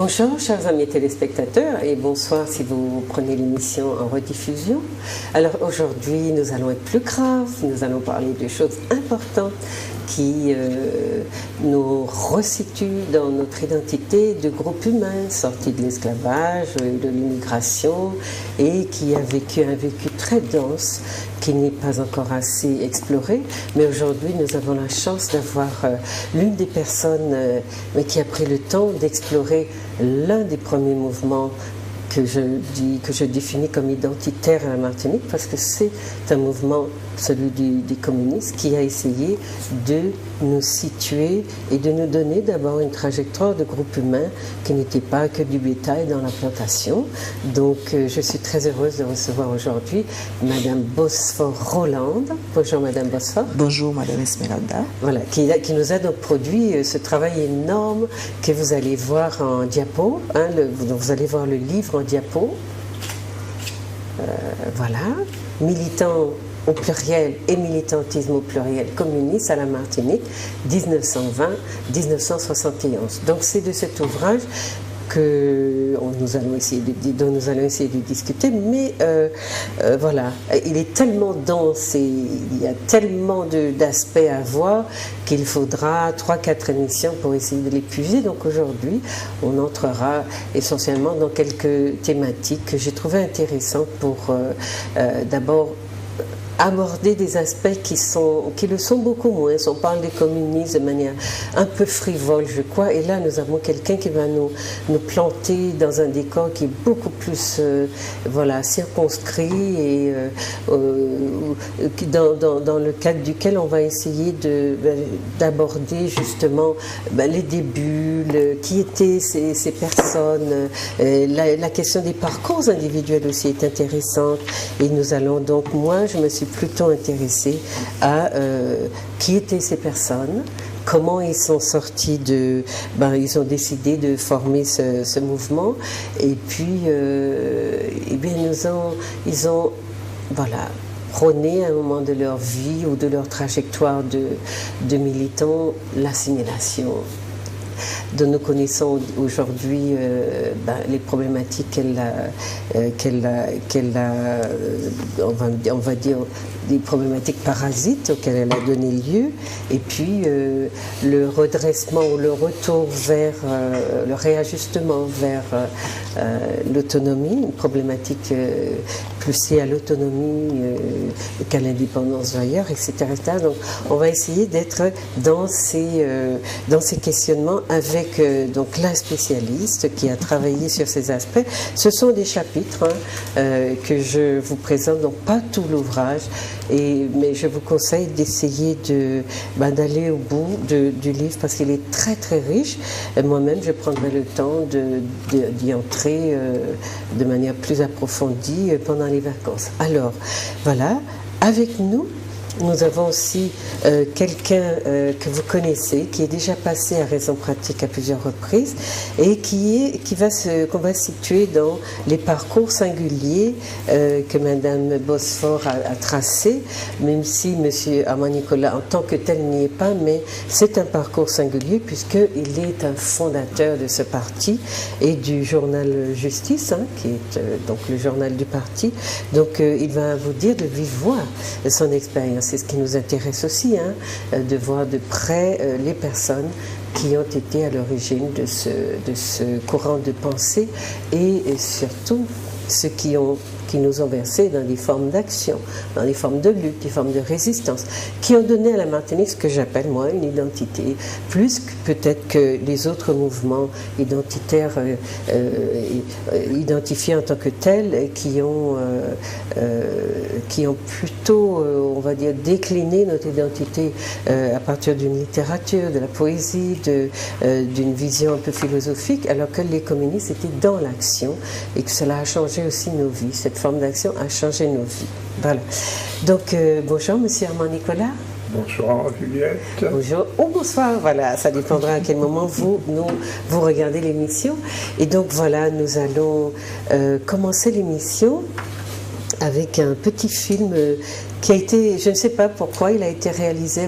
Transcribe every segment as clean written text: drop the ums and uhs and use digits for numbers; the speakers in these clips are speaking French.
Bonjour chers amis téléspectateurs et bonsoir si vous prenez l'émission en rediffusion. Alors aujourd'hui nous allons être plus graves, nous allons parler de choses importantes qui nous resituent dans notre identité de groupe humain sorti de l'esclavage, de l'immigration et qui a vécu un vécu très dense qui n'est pas encore assez exploré, mais aujourd'hui nous avons la chance d'avoir l'une des personnes qui a pris le temps d'explorer l'un des premiers mouvements que je définis comme identitaire à la Martinique, parce que c'est un mouvement, celui des communistes, qui a essayé de nous situer et de nous donner d'abord une trajectoire de groupe humain qui n'était pas que du bétail dans la plantation. Donc je suis très heureuse de recevoir aujourd'hui Madame Bosphore-Rolande. Bonjour Madame Bosphore. Bonjour Madame Esmeralda. Voilà, qui nous a donc produit ce travail énorme que vous allez voir en diapo. Hein, vous allez voir le livre en diapo. Voilà, militant au pluriel et militantisme au pluriel communiste à la Martinique, 1920-1971. Donc c'est de cet ouvrage dont nous allons essayer de discuter, mais voilà, il est tellement dense et il y a tellement d'aspects à voir qu'il faudra 3-4 émissions pour essayer de l'épuiser. Donc aujourd'hui, on entrera essentiellement dans quelques thématiques que j'ai trouvées intéressantes pour d'abord aborder des aspects qui le sont beaucoup moins. On parle des communistes de manière un peu frivole, je crois, et là nous avons quelqu'un qui va nous planter dans un décor qui est beaucoup plus voilà, circonscrit et dans le cadre duquel on va essayer d'aborder justement les débuts, qui étaient ces personnes, la question des parcours individuels aussi est intéressante, et nous allons donc, moi je me suis plutôt intéressée à qui étaient ces personnes, comment ils sont sortis ils ont décidé de former ce mouvement, et puis ils ont voilà, prôné à un moment de leur vie ou de leur trajectoire de militants l'assimilation, dont nous connaissons aujourd'hui les problématiques on va dire des problématiques parasites auxquelles elle a donné lieu, et puis le redressement ou le retour vers le réajustement vers l'autonomie, une problématique plus liée à l'autonomie qu'à l'indépendance d'ailleurs, etc., etc. Donc on va essayer d'être dans ces questionnements avec donc la spécialiste qui a travaillé sur ces aspects. Ce sont des chapitres que je vous présente, donc pas tout l'ouvrage, mais je vous conseille d'essayer d'aller au bout du livre parce qu'il est très très riche. Moi-même je prendrai le temps d'y entrer de manière plus approfondie pendant les vacances. Alors voilà, avec nous avons aussi quelqu'un que vous connaissez, qui est déjà passé à Raison Pratique à plusieurs reprises et qu'on va situer dans les parcours singuliers que Madame Bosphore a tracés, même si Monsieur Armand Nicolas en tant que tel n'y est pas, mais c'est un parcours singulier puisqu'il est un fondateur de ce parti et du journal Justice, qui est donc le journal du parti. Donc il va vous dire de vive voix son expérience. C'est ce qui nous intéresse aussi, de voir de près les personnes qui ont été à l'origine de ce courant de pensée et surtout ceux qui nous ont versé dans des formes d'action, dans des formes de lutte, des formes de résistance, qui ont donné à la Martinique ce que j'appelle, moi, une identité, plus peut-être que les autres mouvements identitaires identifiés en tant que tels, qui ont plutôt, on va dire, décliné notre identité à partir d'une littérature, de la poésie, d'une vision un peu philosophique, alors que les communistes étaient dans l'action et que cela a changé aussi nos vies. Cette forme d'action a changé nos vies. Voilà. Donc, bonjour, Monsieur Armand Nicolas. Bonsoir, Juliette. Bonjour, ou bonsoir, voilà, ça dépendra à quel moment vous regardez l'émission. Et donc, voilà, nous allons commencer l'émission avec un petit film qui a été, je ne sais pas pourquoi, il a été réalisé,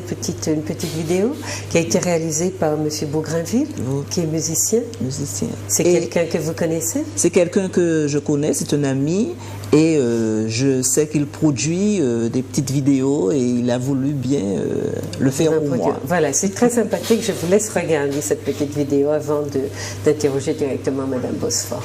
une petite vidéo, qui a été réalisée par M. Bougrainville, qui est musicien. C'est quelqu'un que vous connaissez? C'est quelqu'un que je connais, c'est un ami, et je sais qu'il produit des petites vidéos, et il a voulu bien le faire pour moi. Voilà, c'est très sympathique. Je vous laisse regarder cette petite vidéo avant d'interroger directement Madame Bosphore.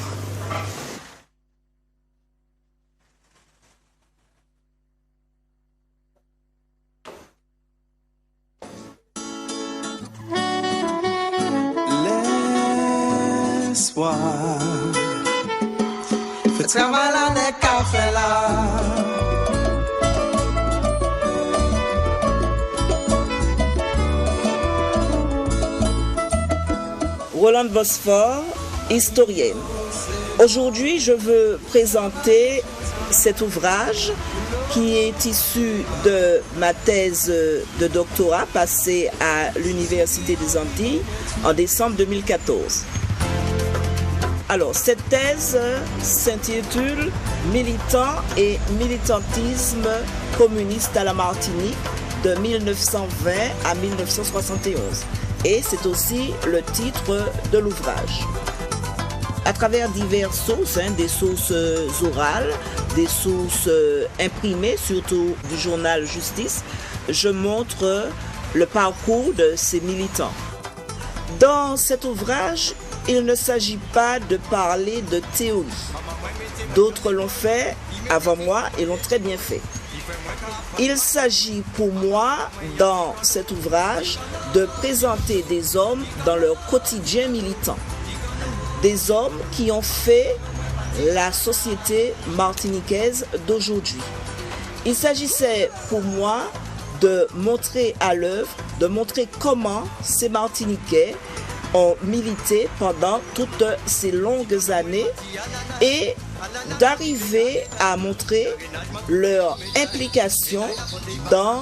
Rolande Bosphore, historienne. Aujourd'hui, je veux présenter cet ouvrage qui est issu de ma thèse de doctorat passée à l'Université des Antilles en décembre 2014. Alors, cette thèse s'intitule « Militant et militantisme communiste à la Martinique de 1920 à 1971 ». Et c'est aussi le titre de l'ouvrage. À travers diverses sources, des sources orales, des sources imprimées, surtout du journal Justice, je montre le parcours de ces militants. Dans cet ouvrage, il ne s'agit pas de parler de théorie. D'autres l'ont fait avant moi et l'ont très bien fait. Il s'agit pour moi, dans cet ouvrage, de présenter des hommes dans leur quotidien militant. Des hommes qui ont fait la société martiniquaise d'aujourd'hui. Il s'agissait pour moi de montrer à l'œuvre, de montrer comment ces Martiniquais ont milité pendant toutes ces longues années et d'arriver à montrer leur implication dans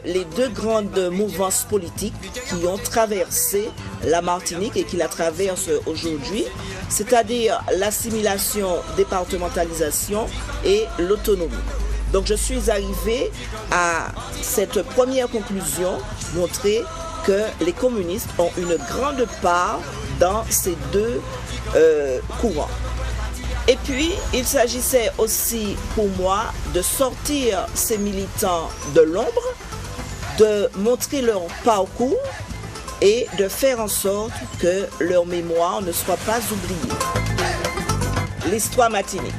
les deux grandes mouvances politiques qui ont traversé la Martinique et qui la traversent aujourd'hui, c'est-à-dire l'assimilation, départementalisation et l'autonomie. Donc je suis arrivée à cette première conclusion, montrer que les communistes ont une grande part dans ces deux courants. Et puis, il s'agissait aussi pour moi de sortir ces militants de l'ombre, de montrer leur parcours et de faire en sorte que leur mémoire ne soit pas oubliée. L'histoire martinique.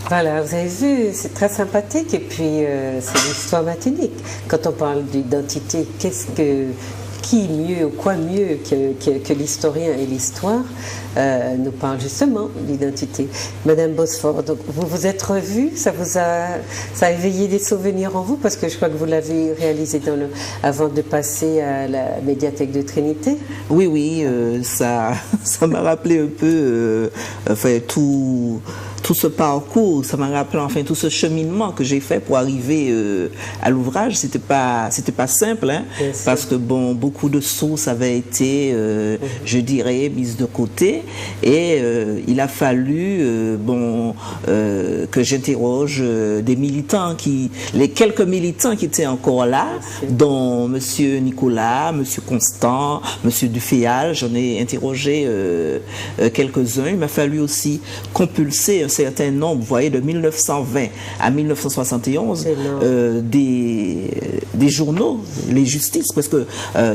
Voilà, vous avez vu, c'est très sympathique et puis c'est l'histoire martinique. Quand on parle d'identité, qui mieux ou quoi mieux que l'historien et l'histoire nous parle justement d'identité. Madame Bosphore, donc vous vous êtes revue, ça a éveillé des souvenirs en vous parce que je crois que vous l'avez réalisé avant de passer à la médiathèque de Trinité. Oui, ça m'a rappelé un peu tout ce parcours, ça m'a rappelé enfin tout ce cheminement que j'ai fait pour arriver à l'ouvrage. C'était pas simple, parce que bon, beaucoup de sources avaient été, je dirais, mises de côté, et il a fallu que j'interroge des militants, les quelques militants qui étaient encore là, dont Monsieur Nicolas, Monsieur Constant, Monsieur Duféal. J'en ai interrogé quelques-uns. Il m'a fallu aussi compulser un certain nombre, vous voyez, de 1920 à 1971, des journaux, les justices, parce que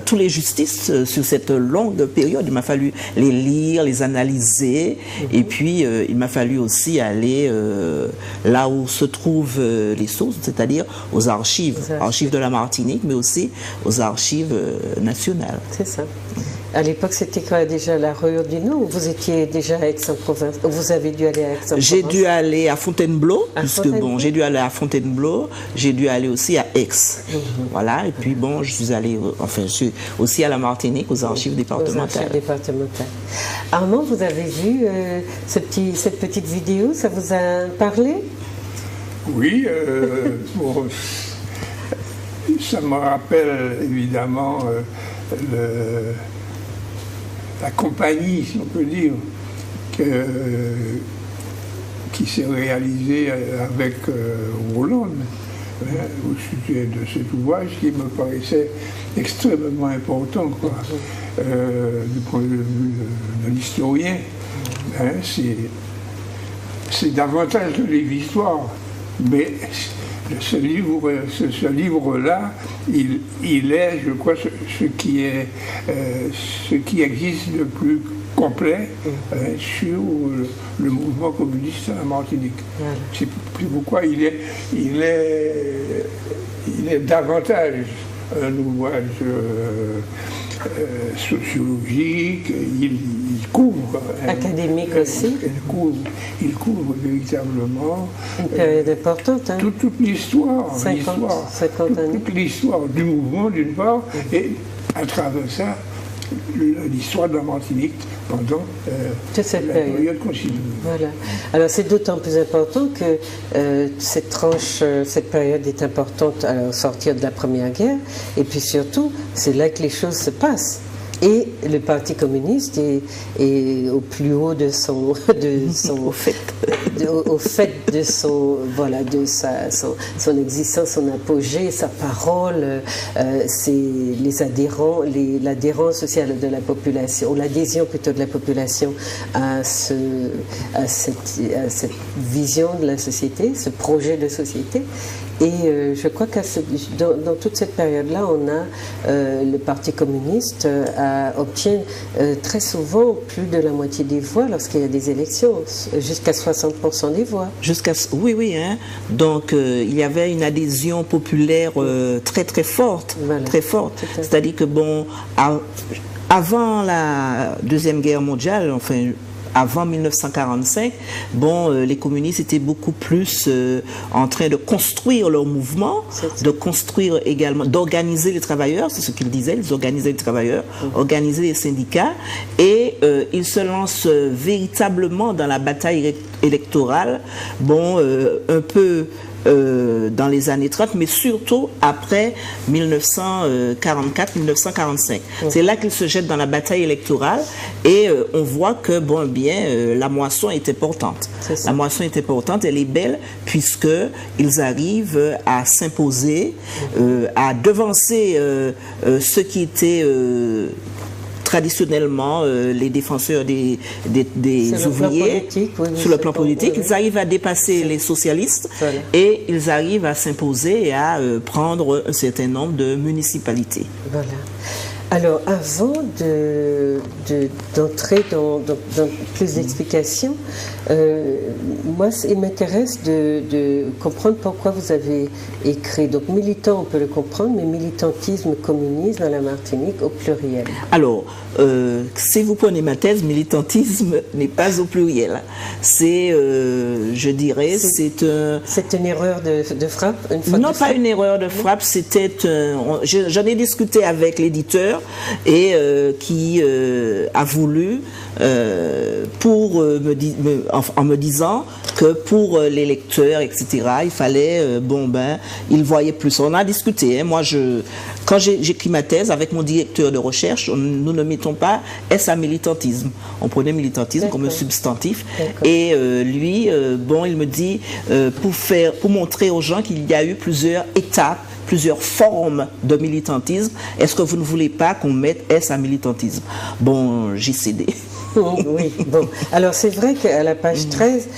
tous les justices sur cette longue période, il m'a fallu les lire, les analyser, et puis il m'a fallu aussi aller là où se trouvent les sources, c'est-à-dire aux archives de la Martinique, mais aussi aux archives nationales. C'est ça. À l'époque, c'était quoi déjà, la Rue du Nord, ou vous étiez déjà à Aix-en-Provence? Vous avez dû aller à Aix-en-Provence? J'ai dû aller à Fontainebleau, j'ai dû aller à Fontainebleau, j'ai dû aller aussi à Aix. Voilà, et puis bon, je suis allé, je suis aussi à la Martinique, aux archives départementales. Armand, vous avez vu cette petite vidéo, ça vous a parlé? Oui, ça me rappelle évidemment la compagnie, si on peut dire, qui s'est réalisée avec Hollande, au sujet de cet ouvrage qui me paraissait extrêmement important, quoi. Du point de vue de l'historien. C'est davantage de l'histoire, mais ce livre-là, il est, je crois, ce qui existe de plus complet sur le mouvement communiste à la Martinique. Voilà. C'est pourquoi il est davantage un ouvrage sociologique, il couvre... Académique aussi. Il couvre véritablement... Une période importante. Hein. Toute l'histoire. 50 années. Toute l'histoire du mouvement, d'une part, et à travers ça, l'histoire de la Martinique pendant toute cette période considérée. Voilà. Alors c'est d'autant plus important que cette période est importante à sortir de la Première Guerre, et puis surtout, c'est là que les choses se passent. Et le Parti communiste est au plus haut de son au fait de son existence, son apogée, sa parole, c'est l'adhérence sociale de la population, ou l'adhésion plutôt de la population à cette vision de la société, ce projet de société. Et je crois que dans toute cette période-là, on a le Parti communiste obtient très souvent plus de la moitié des voix lorsqu'il y a des élections, jusqu'à 60% des voix. Oui, hein. Donc il y avait une adhésion populaire très très forte, voilà, très forte. C'est-à-dire que avant la Deuxième Guerre mondiale, enfin avant 1945, les communistes étaient beaucoup plus en train de construire leur mouvement, de construire également, d'organiser les travailleurs, c'est ce qu'ils disaient, ils organisaient les travailleurs, organiser les syndicats, et ils se lancent véritablement dans la bataille électorale, un peu dans les années 30, mais surtout après 1944-1945. C'est là qu'ils se jettent dans la bataille électorale, et on voit que, la moisson est importante. La moisson est importante, elle est belle, puisqu'ils arrivent à s'imposer, à devancer ceux qui étaient... traditionnellement les défenseurs des ouvriers sur le plan politique. Ils arrivent à dépasser les socialistes, voilà, et ils arrivent à s'imposer et à prendre un certain nombre de municipalités. Voilà. Alors, avant d'entrer dans plus d'explications, moi, il m'intéresse de comprendre pourquoi vous avez écrit. Donc, militant, on peut le comprendre, mais militantisme communiste dans la Martinique au pluriel. Alors, si vous prenez ma thèse, militantisme n'est pas au pluriel. C'est, je dirais, c'est une erreur de frappe, non, pas une erreur de frappe, c'était... J'en ai discuté avec l'éditeur, et qui a voulu, en me disant que pour les lecteurs, etc., il fallait, il voyait plus. On a discuté, hein. Moi, quand j'écris ma thèse avec mon directeur de recherche, nous ne mettons pas S à militantisme. On prenait militantisme comme un substantif. Et lui, il me dit, pour montrer aux gens qu'il y a eu plusieurs étapes, plusieurs formes de militantisme, est-ce que vous ne voulez pas qu'on mette S à militantisme? J'ai cédé. Oui, alors c'est vrai qu'à la page 13,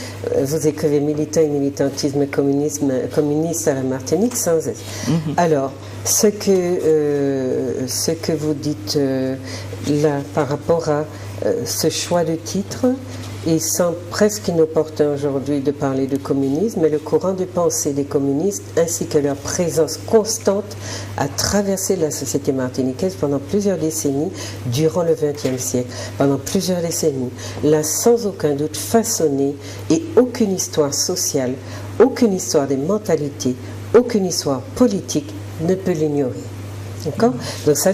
vous écrivez militant et militantisme communiste à la Martinique sans S. Alors, ce que vous dites là par rapport à ce choix de titre, il semble presque inopportun aujourd'hui de parler de communisme, mais le courant de pensée des communistes ainsi que leur présence constante a traversé la société martiniquaise pendant plusieurs décennies durant le XXe siècle. Pendant plusieurs décennies, l'a sans aucun doute façonné, et aucune histoire sociale, aucune histoire des mentalités, aucune histoire politique ne peut l'ignorer. D'accord ? Donc ça,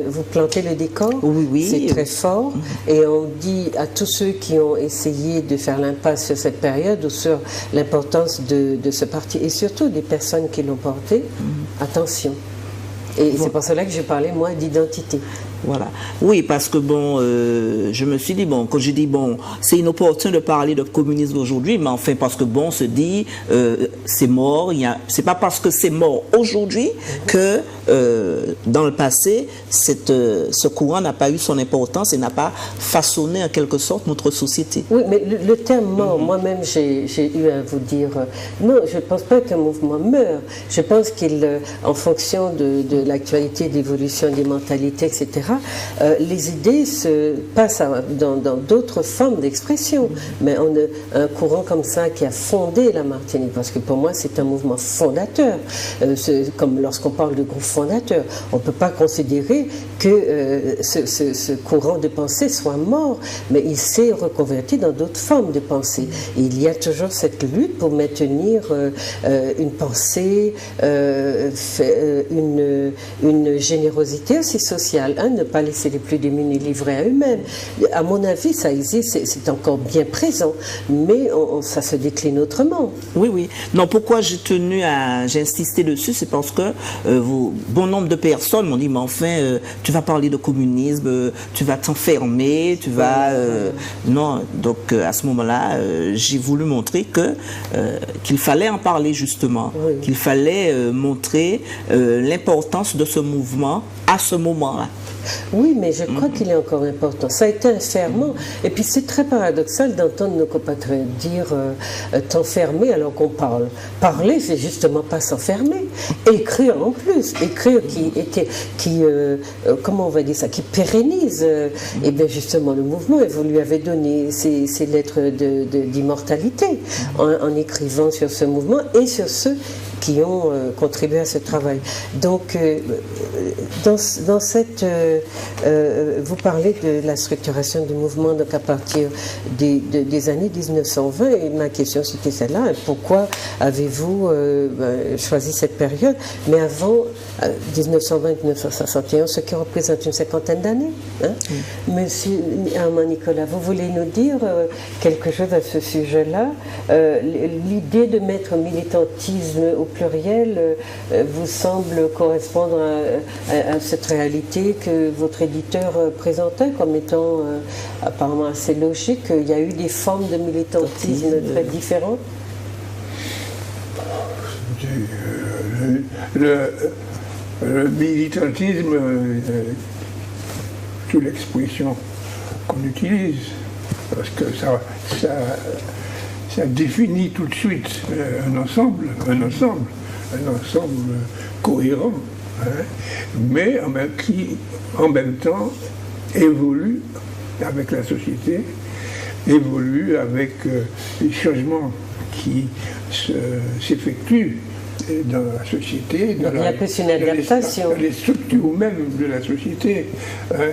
vous plantez le décor, oui, c'est très fort, et on dit à tous ceux qui ont essayé de faire l'impasse sur cette période ou sur l'importance de ce parti, et surtout des personnes qui l'ont porté, attention. Et c'est pour cela que je parlais, moi, d'identité. Voilà. Oui, parce que bon, je me suis dit, bon, quand j'ai dit, bon, c'est inopportun de parler de communisme aujourd'hui, mais enfin, parce que bon, on se dit, c'est mort, c'est pas parce que c'est mort aujourd'hui que dans le passé, ce courant n'a pas eu son importance et n'a pas façonné en quelque sorte notre société. Oui, mais le terme mort, moi-même, j'ai eu à vous dire, non, je ne pense pas qu'un mouvement meurt. Je pense qu'il, en fonction de l'actualité, de l'évolution des mentalités, etc., les idées se passent dans d'autres formes d'expression. Mais un courant comme ça qui a fondé la Martinique, parce que pour moi c'est un mouvement fondateur, comme lorsqu'on parle de groupe fondateur, on ne peut pas considérer que ce courant de pensée soit mort, mais il s'est reconverti dans d'autres formes de pensée. Et il y a toujours cette lutte pour maintenir une pensée, une générosité aussi sociale, hein, ne pas laisser les plus démunis livrés à eux-mêmes. À mon avis, ça existe, c'est encore bien présent, mais ça se décline autrement. Oui, oui. Non, pourquoi j'ai insisté dessus, c'est parce que bon nombre de personnes m'ont dit, mais enfin, tu vas parler de communisme, tu vas t'enfermer, tu vas... Non, donc à ce moment-là, j'ai voulu montrer qu'il fallait en parler justement, qu'il fallait montrer l'importance de ce mouvement à ce moment-là. Oui, mais je crois qu'il est encore important. Ça a été un ferment. Et puis c'est très paradoxal d'entendre nos compatriotes dire t'enfermer alors qu'on parle. Parler, c'est justement pas s'enfermer. Écrire en plus. Écrire comment on va dire ça, qui pérennise. Et bien justement, le mouvement, vous lui avez donné ces lettres d'immortalité en écrivant sur ce mouvement et sur ceux qui ont contribué à ce travail. Donc, dans cette... vous parlez de la structuration du mouvement donc à partir des années 1920, et ma question c'était celle-là, pourquoi avez-vous choisi cette période? Mais avant 1920-1961, ce qui représente une cinquantaine d'années. Hein? Monsieur Armand Nicolas, vous voulez nous dire quelque chose à ce sujet-là? L'idée de mettre militantisme au pluriel vous semble correspondre à cette réalité que votre éditeur présentait comme étant apparemment assez logique. Il y a eu des formes de militantisme très différentes. Le militantisme, sous l'expression qu'on utilise, parce que ça définit tout de suite un ensemble cohérent, hein, mais qui en même temps évolue avec la société, évolue avec les changements qui s'effectuent dans la société, dans les structures mêmes de la société. Hein,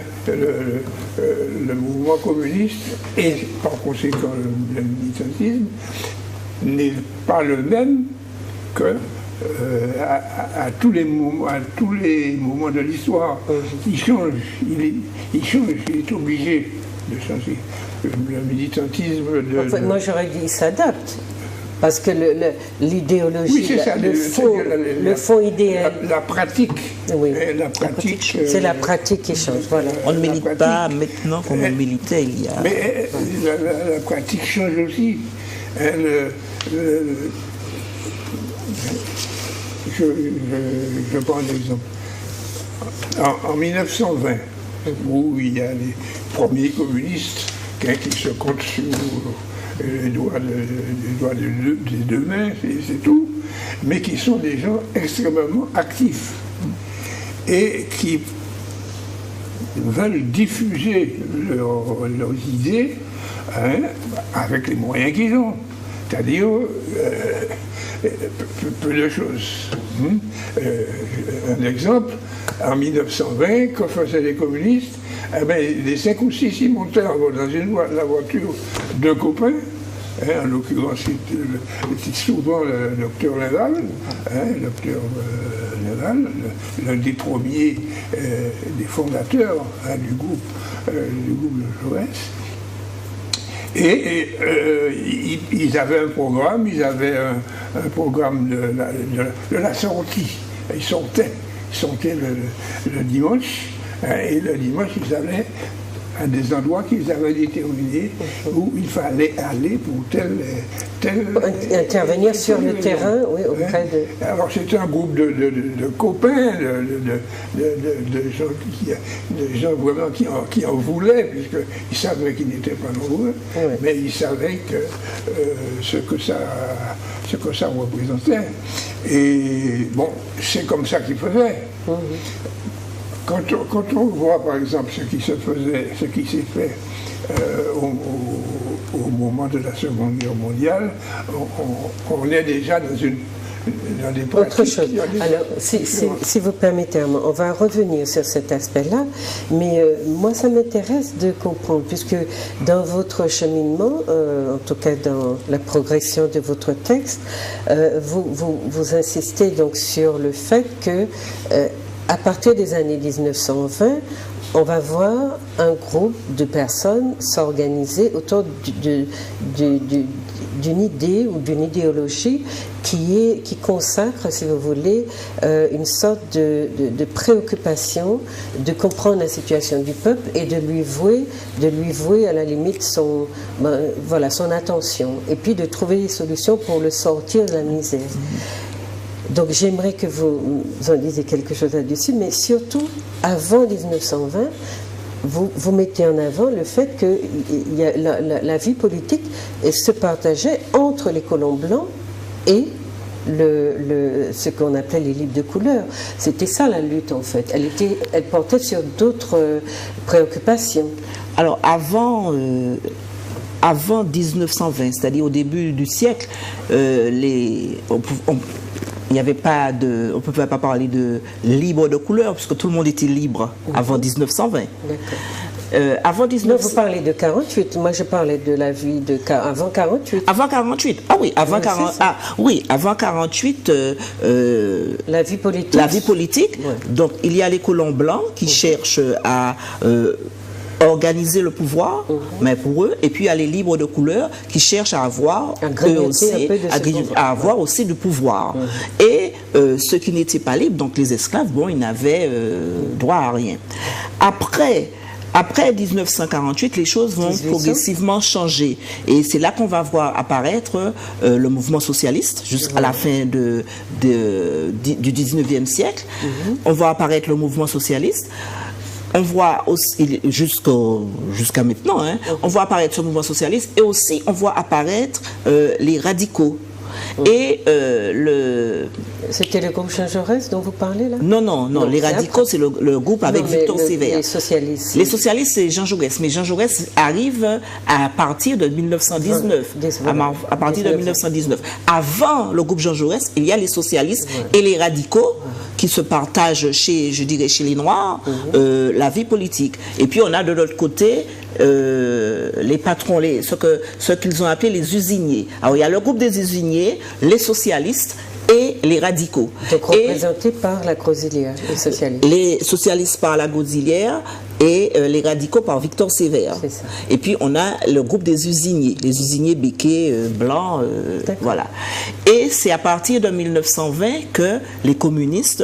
le mouvement communiste et par conséquent le militantisme n'est pas le même que à tous les moments de l'histoire. Il change, il est obligé de changer. Le militantisme... moi j'aurais dit il s'adapte. Parce que l'idéologie, le fond idéal... La pratique. Oui. C'est la la pratique qui change, voilà. On ne milite pas maintenant comme on militait il y a... Mais la pratique change aussi. Je prends un exemple. En 1920, où il y a les premiers communistes qui se comptent sur les doigts des deux mains, c'est tout, mais qui sont des gens extrêmement actifs et qui veulent diffuser leurs idées, hein, avec les moyens qu'ils ont. C'est-à-dire peu de choses. Un exemple, en 1920, quand faisaient les communistes, eh bien, les 5 ou 6 ils montaient dans la voiture d'un copain, hein, en l'occurrence c'était souvent le docteur Nadal, l'un des premiers, des fondateurs, hein, du groupe de Jaurès. Et ils avaient un programme, de la sortie. Ils sortaient sortaient le dimanche, et le dimanche, ils allaient à des endroits qu'ils avaient déterminés où il fallait aller pour tel intervenir sur le terrain, oui, auprès de... Alors c'était un groupe de copains, de gens vraiment qui en voulaient, puisqu'ils savaient qu'ils n'étaient pas nombreux, mais ils savaient que ce que ça représentait. Et bon, c'est comme ça qu'ils faisaient. Quand on voit par exemple ce qui s'est fait au moment de la Seconde Guerre mondiale, on est déjà dans des pratiques. Autre chose. Alors, si vous permettez, on va revenir sur cet aspect-là, mais moi, ça m'intéresse de comprendre, puisque dans votre cheminement, en tout cas dans la progression de votre texte, vous insistez donc sur le fait que à partir des années 1920, on va voir un groupe de personnes s'organiser autour d'une idée ou d'une idéologie qui consacre, si vous voulez, une sorte de préoccupation de comprendre la situation du peuple et de lui vouer à la limite son attention, et puis de trouver des solutions pour le sortir de la misère. Donc j'aimerais que vous en disiez quelque chose là-dessus, mais surtout, avant 1920, vous mettez en avant le fait que la vie politique se partageait entre les colons blancs et ce qu'on appelait les libres de couleur. C'était ça la lutte en fait. Elle portait sur d'autres préoccupations. Alors avant 1920, c'est-à-dire au début du siècle, il n'y avait pas on ne pouvait pas parler de libre de couleur, puisque tout le monde était libre avant 1920. D'accord. Avant 19... Vous parlez de 48, moi je parlais de la vie avant 48. Avant 48, ah oui, avant 48, la vie politique. La vie politique. Ouais. Donc il y a les colons blancs qui cherchent à organiser le pouvoir, mais pour eux, et puis il y a les libres de couleur qui cherchent à avoir aussi du pouvoir. Et ceux qui n'étaient pas libres, donc les esclaves, bon, ils n'avaient droit à rien. Après 1948, les choses vont progressivement changer. Et c'est là qu'on va voir apparaître le mouvement socialiste, jusqu'à la fin du 19e siècle. On voit apparaître le mouvement socialiste. On voit aussi, jusqu'à maintenant, on voit apparaître ce mouvement socialiste, et aussi on voit apparaître les radicaux. Et C'était le groupe Jean Jaurès dont vous parlez là? Non, les radicaux, c'est le groupe avec Victor Sévère. Les socialistes. Les socialistes, c'est Jean Jaurès. Mais Jean Jaurès arrive à partir de 1919. À partir de 1919. Avant le groupe Jean Jaurès, il y a les socialistes et les radicaux qui se partagent chez les Noirs la vie politique. Et puis on a de l'autre côté les patrons, ce qu'ils ont appelé les usiniers. Alors il y a le groupe des usiniers, les socialistes et les radicaux. Donc représentés par la Grosilière, les socialistes. Les socialistes par la Grosilière et les radicaux par Victor Sévère. Et puis on a le groupe des usiniers, les usiniers béquets blancs, voilà. Et c'est à partir de 1920 que les communistes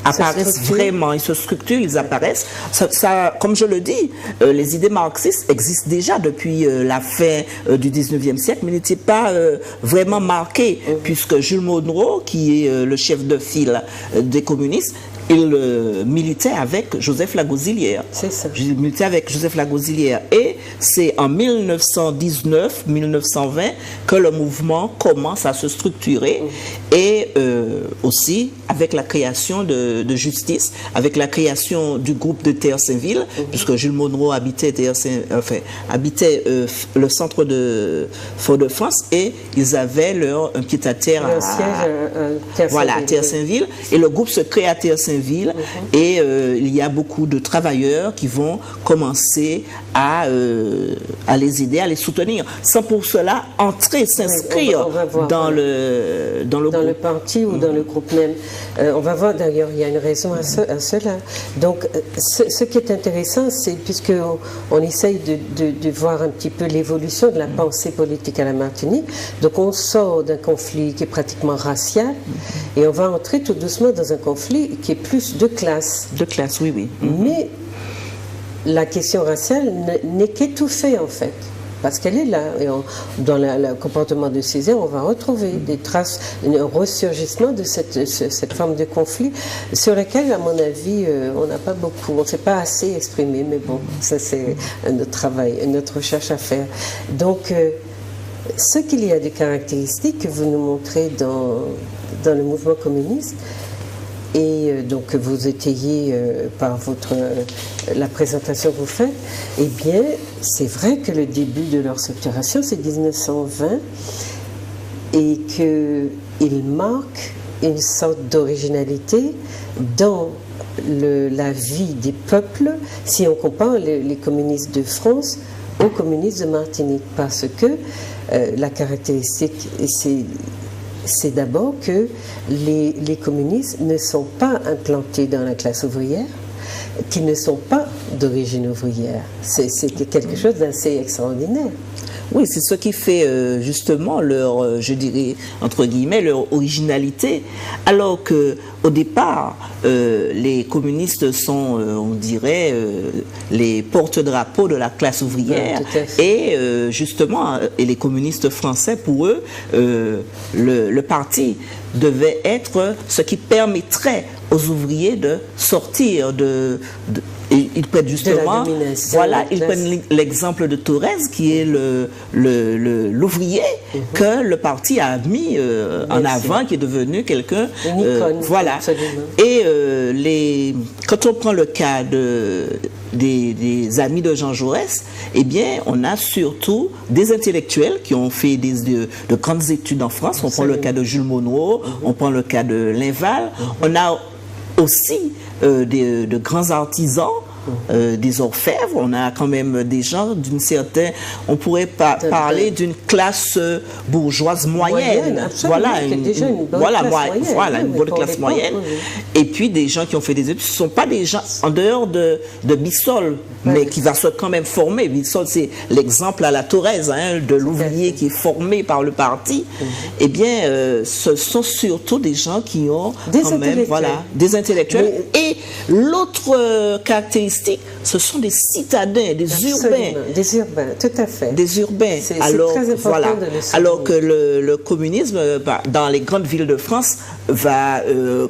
apparaissent vraiment, ils se structurent, ils apparaissent. Ça, comme je le dis, les idées marxistes existent déjà depuis la fin du 19e siècle, mais n'étaient pas vraiment marquées, puisque Jules Monroe, qui est le chef de file des communistes, il militait avec Joseph Lagosilière. C'est ça. Il militait avec Joseph Lagosilière. Et c'est en 1919-1920 que le mouvement commence à se structurer. Et aussi avec la création de justice, avec la création du groupe de Terre-Saint-Ville, puisque Jules Monroe habitait le centre de Fort-de-France, et ils avaient un pied-à-terre à Terre-Saint-Ville. Et le groupe se crée à Terre-Saint-Ville. Et il y a beaucoup de travailleurs qui vont commencer à les aider, à les soutenir, sans pour cela s'inscrire dans le parti ou dans le groupe même. On va voir d'ailleurs, il y a une raison à cela. Donc ce qui est intéressant, c'est puisqu'on essaye de voir un petit peu l'évolution de la pensée politique à la Martinique, donc on sort d'un conflit qui est pratiquement racial, et on va entrer tout doucement dans un conflit qui est plus de classe. De classe, oui, oui. Mais la question raciale n'est qu'étouffée en fait. Parce qu'elle est là. Et dans le comportement de Césaire, on va retrouver des traces, un ressurgissement de cette forme de conflit sur laquelle, à mon avis, on n'a pas beaucoup, on ne s'est pas assez exprimé. Mais bon, ça c'est un autre travail, une autre recherche à faire. Donc, ce qu'il y a de caractéristiques que vous nous montrez dans le mouvement communiste, et donc que vous étayez par la présentation que vous faites, eh bien, c'est vrai que le début de leur structuration, c'est 1920, et qu'il marque une sorte d'originalité dans la vie des peuples, si on compare les communistes de France aux communistes de Martinique, parce que la caractéristique, c'est d'abord que les communistes ne sont pas implantés dans la classe ouvrière, qu'ils ne sont pas d'origine ouvrière. C'est quelque chose d'assez extraordinaire. Oui, c'est ce qui fait justement leur, je dirais, entre guillemets, leur originalité. Alors qu'au départ, les communistes sont, on dirait, les porte-drapeaux de la classe ouvrière. Et justement, et les communistes français, pour eux, le parti devait être ce qui permettrait aux ouvriers de sortir ils prennent justement, voilà, ils prennent l'exemple de Thorez, qui est l'ouvrier que le parti a mis en avant, qui est devenu quelqu'un, voilà. Absolument. Et quand on prend le cas des amis de Jean Jaurès, eh bien, on a surtout des intellectuels qui ont fait de grandes études en France. On prend le cas de Jules Monod, on prend le cas de Linval, on a aussi de grands artisans, des orfèvres. On a quand même des gens d'une certaine, on pourrait parler d'une classe bourgeoise moyenne. Voilà, une bonne classe moyenne. Et puis des gens qui ont fait des études, ce ne sont pas des gens en dehors de Bissol, mais qui va se quand même former. Bissol, c'est l'exemple à la Thorez, de l'ouvrier qui est formé par le parti. Eh bien, ce sont surtout des gens qui ont quand même, des intellectuels. Et l'autre caractéristique, ce sont des citadins, des urbains. Des urbains, tout à fait. Des urbains. Alors, très important de le souligner. Alors que le communisme, dans les grandes villes de France, va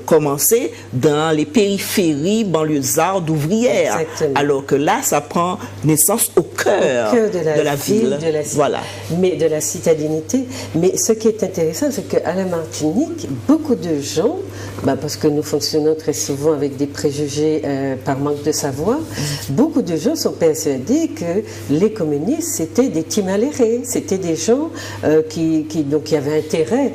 commencer dans les périphéries banlieusardes ouvrières. Exactement. Alors que là, ça prend naissance au cœur de la ville. Voilà. Mais de la citadinité. Mais ce qui est intéressant, c'est qu'à la Martinique, beaucoup de gens, parce que nous fonctionnons très souvent avec des préjugés par manque de savoir, beaucoup de gens sont persuadés que les communistes, c'était des timalérés, c'était des gens qui avaient intérêt,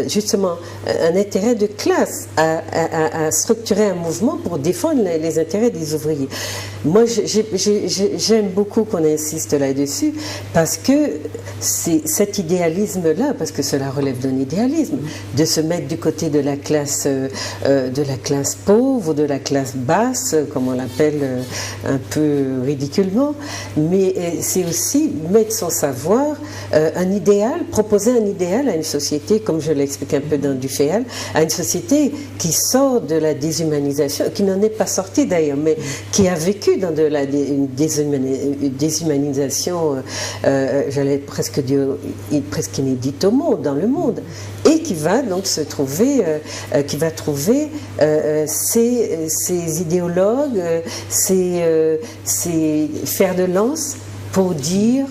justement, un intérêt de classe à structurer un mouvement pour défendre les intérêts des ouvriers. Moi, j'aime beaucoup qu'on insiste là-dessus, parce que c'est cet idéalisme-là, parce que cela relève d'un idéalisme, de se mettre du côté de la classe pauvre ou de la classe basse, comme on l'appelle un peu ridiculement, mais c'est aussi mettre son savoir, un idéal, proposer un idéal à une société, comme je l'explique un peu dans Duféal, à une société qui sort de la déshumanisation, qui n'en est pas sortie d'ailleurs, mais qui a vécu dans une déshumanisation, j'allais presque dire, presque inédite au monde, dans le monde, et qui va donc se trouver, qui va trouver ces idéologues, ces fers de lance pour dire,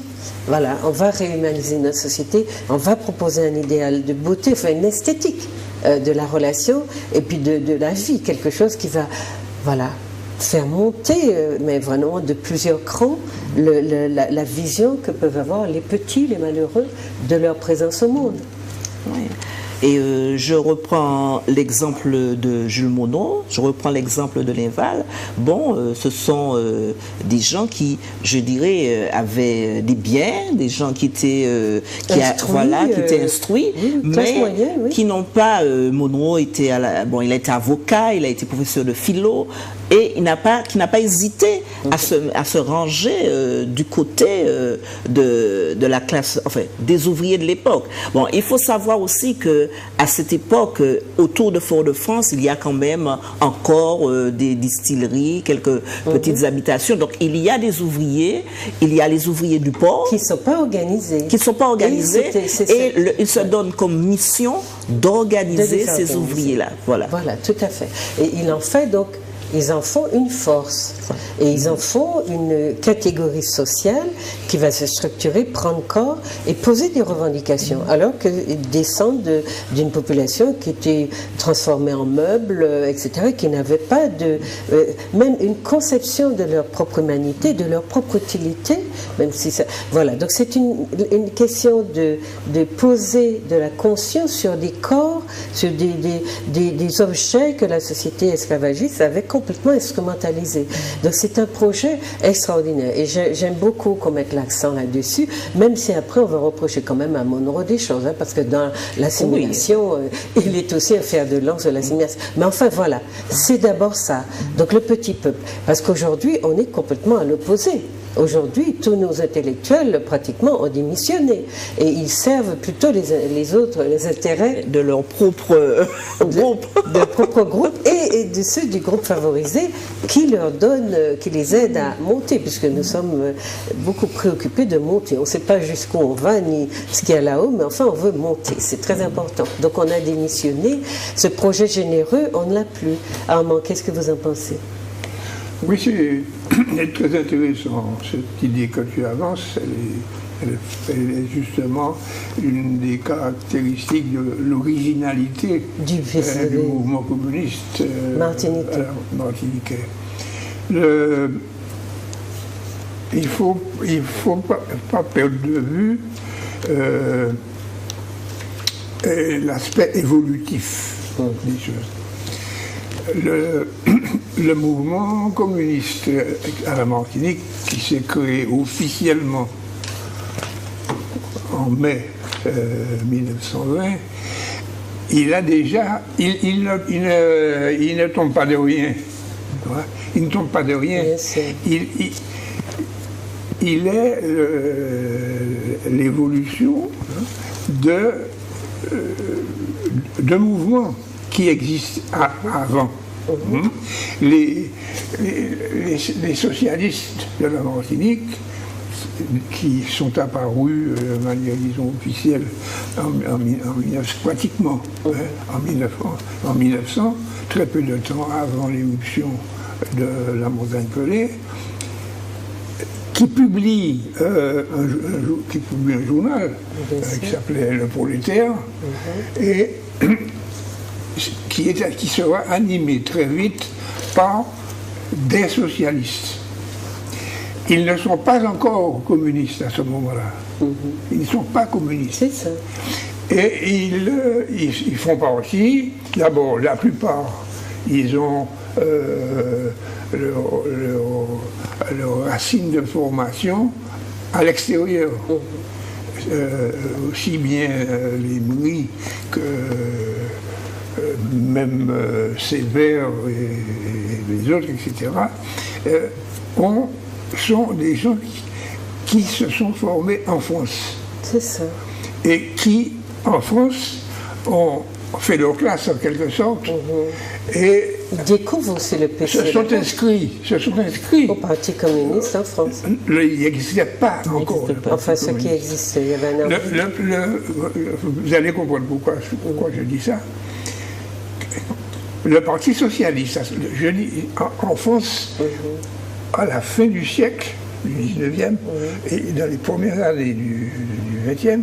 voilà, on va réhumaniser notre société, on va proposer un idéal de beauté, enfin une esthétique de la relation et puis de la vie, quelque chose qui va, voilà, faire monter, mais vraiment de plusieurs crans, la vision que peuvent avoir les petits, les malheureux, de leur présence au monde. Oui. Et je reprends l'exemple de Jules Monod, je reprends l'exemple de Linval. Bon, ce sont des gens qui, je dirais, avaient des biens, des gens qui étaient instruits, mais moyenne, qui n'ont pas. Monod était il a été avocat, il a été professeur de philo, et qui n'a pas hésité à se ranger du côté de la classe, enfin, des ouvriers de l'époque. Bon, il faut savoir aussi que à cette époque, autour de Fort-de-France, il y a quand même encore des distilleries, quelques petites habitations. Donc il y a des ouvriers, il y a les ouvriers du port. Qui ne sont pas organisés. Qui ne sont pas organisés. Et ils se donnent comme mission d'organiser ces ouvriers-là. Voilà. Voilà, tout à fait. Et il en fait donc, ils en font une force. Et ils en font une catégorie sociale qui va se structurer, prendre corps et poser des revendications. Alors qu'ils descendent d'une population qui était transformée en meubles, etc., qui n'avait pas même une conception de leur propre humanité, de leur propre utilité, même si ça... Voilà, donc c'est une question de poser de la conscience sur des corps, sur des objets que la société esclavagiste avait complètement instrumentalisés. Donc c'est un projet extraordinaire et j'aime beaucoup qu'on mette l'accent là-dessus, même si après on va reprocher quand même à Monroe des choses, hein, parce que dans l'assimilation, il est aussi un fer de lance de l'assimilation. Mais enfin voilà, c'est d'abord ça. Donc le petit peuple, parce qu'aujourd'hui on est complètement à l'opposé. Aujourd'hui, tous nos intellectuels, pratiquement, ont démissionné. Et ils servent plutôt les intérêts de leur propre groupe. De leur propre groupe et de ceux du groupe favorisé qui leur donnent, qui les aident à monter, puisque nous sommes beaucoup préoccupés de monter. On ne sait pas jusqu'où on va, ni ce qu'il y a là-haut, mais enfin, on veut monter. C'est très important. Donc, on a démissionné. Ce projet généreux, on ne l'a plus. Armand, qu'est-ce que vous en pensez ? Oui, c'est très intéressant. Cette idée que tu avances, elle est justement une des caractéristiques de l'originalité du mouvement communiste martiniquais. Il faut pas perdre de vue l'aspect évolutif des choses. Le mouvement communiste à la Martinique, qui s'est créé officiellement en mai 1920, il a déjà, il ne tombe pas de rien. Il ne tombe pas de rien. Il est l'évolution de mouvements qui existent avant. Les socialistes de la Martinique, qui sont apparus de manière, disons, officielle pratiquement en 1900, très peu de temps avant l'éruption de la montagne Pelée, qui publie un journal qui s'appelait Le Prolétaire, et qui sera animé très vite par des socialistes. Ils ne sont pas encore communistes à ce moment-là. Ils ne sont pas communistes. C'est ça. Et ils font partie, d'abord, la plupart, ils ont leur racine de formation à l'extérieur. Aussi bien les Brie que même Sévère et les autres, etc., sont des gens qui se sont formés en France. C'est ça. Et qui, en France, ont fait leur classe en quelque sorte. Et ils découvrent aussi le PC. Se sont inscrits au Parti communiste en France. Il n'existait pas encore. Enfin, ce qui existait, il y avait un vous allez comprendre pourquoi je dis ça. Le Parti socialiste, je dis, en France, à la fin du siècle, du 19e, et dans les premières années du 20e,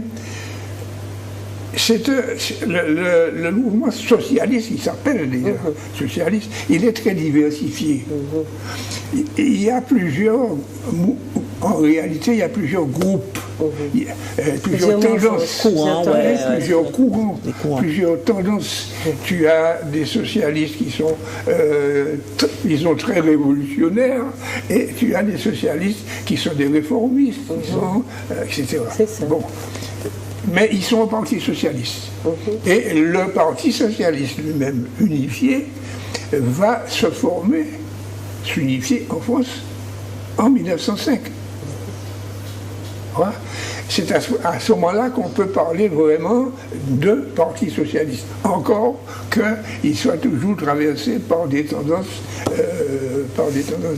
le mouvement socialiste, il s'appelle déjà socialiste, il est très diversifié. Il y a en réalité, il y a plusieurs groupes, plusieurs tendances, plusieurs courants, plusieurs tendances. Tu as des socialistes qui sont, disons, très révolutionnaires, et tu as des socialistes qui sont des réformistes, etc. Bon. Mais ils sont au Parti socialiste. Et le Parti socialiste lui-même unifié va s'unifier en France en 1905. Voilà. c'est à ce moment-là qu'on peut parler vraiment de Parti socialiste. Encore qu'il soit toujours traversé par des tendances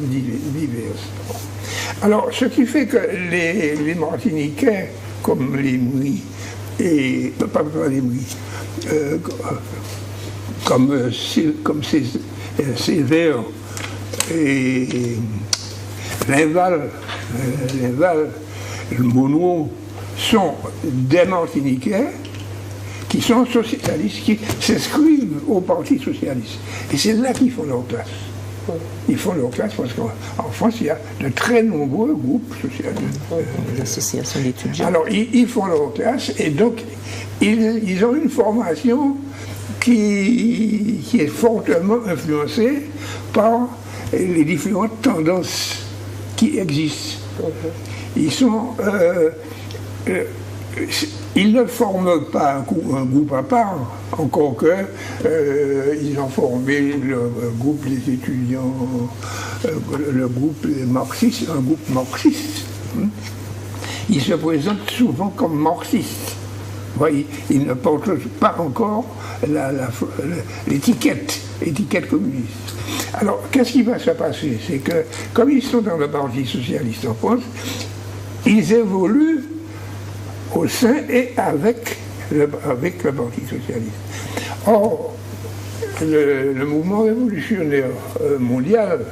diverses. Alors, ce qui fait que les Martiniquais, comme les Mouis, et pas les Mouis, comme Sévère et Linval, le Monod, sont des Martiniquais qui sont socialistes, qui s'inscrivent au Parti socialiste. Et c'est là qu'ils font leur classe. Ils font leur classe parce qu'en France, il y a de très nombreux groupes socialistes. L'association d'étudiants. Alors, ils font leur classe et donc, ils ont une formation qui est fortement influencée par les différentes tendances qui existent. Ils ne forment pas un groupe à part, encore que ils ont formé le groupe des étudiants, le groupe des marxistes, un groupe marxiste. Ils se présentent souvent comme marxistes. Voyez, ils ne portent pas encore l'étiquette communiste. Alors, qu'est-ce qui va se passer? C'est que, comme ils sont dans le Parti socialiste en France, ils évoluent au sein et avec le Parti socialiste. Or, le mouvement révolutionnaire mondial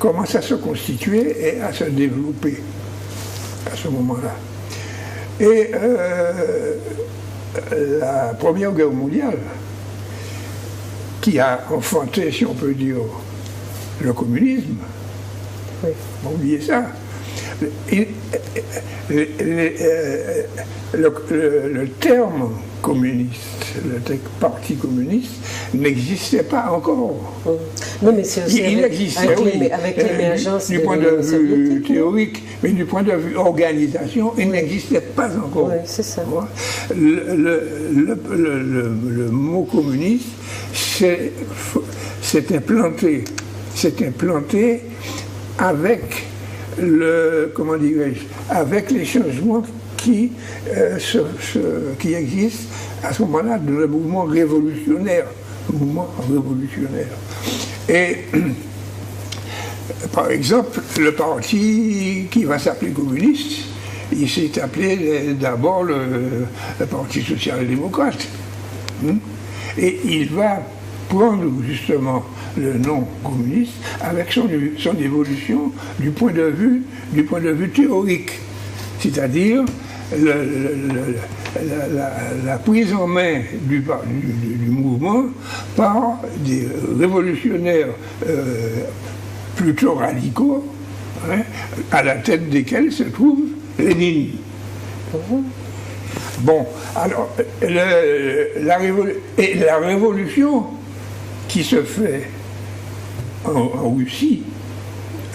commence à se constituer et à se développer à ce moment-là. Et la Première Guerre mondiale, qui a enfanté, si on peut dire, le communisme, oubliez ça. Le terme communiste, le parti communiste, n'existait pas encore. Non, mais c'est aussi il existait, avec l'émergence du point de vue théorique, mais du point de vue organisation, il n'existait pas encore. Oui, c'est ça. Le mot communiste s'est implanté avec avec les changements qui existent à ce moment-là dans le mouvement révolutionnaire. Et par exemple, le parti qui va s'appeler communiste, il s'est appelé d'abord le Parti social-démocrate. Et il va prendre justement le nom communiste avec son évolution du point de vue théorique, c'est-à-dire la prise en main du mouvement par des révolutionnaires plutôt radicaux, à la tête desquels se trouve Lénine. Bon, alors, la révolution qui se fait en Russie,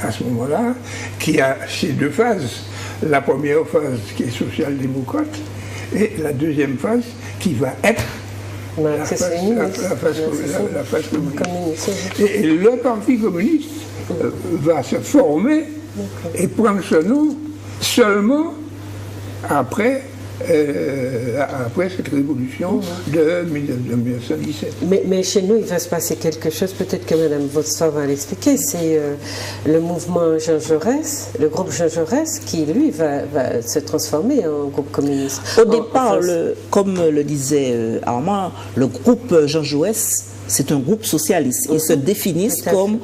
à ce moment-là, qui a ces deux phases. La première phase qui est social-démocrate et la deuxième phase qui va être la phase communiste. Et le Parti communiste va se former et prendre ce nom seulement après cette révolution de 1917. Mais chez nous, il va se passer quelque chose, peut-être que Mme Vosfort va l'expliquer, c'est le mouvement Jean Jaurès, le groupe Jean Jaurès, qui, lui, va se transformer en groupe communiste. Au départ, comme le disait Armand, le groupe Jean Jaurès, c'est un groupe socialiste. Ils se définissent comme...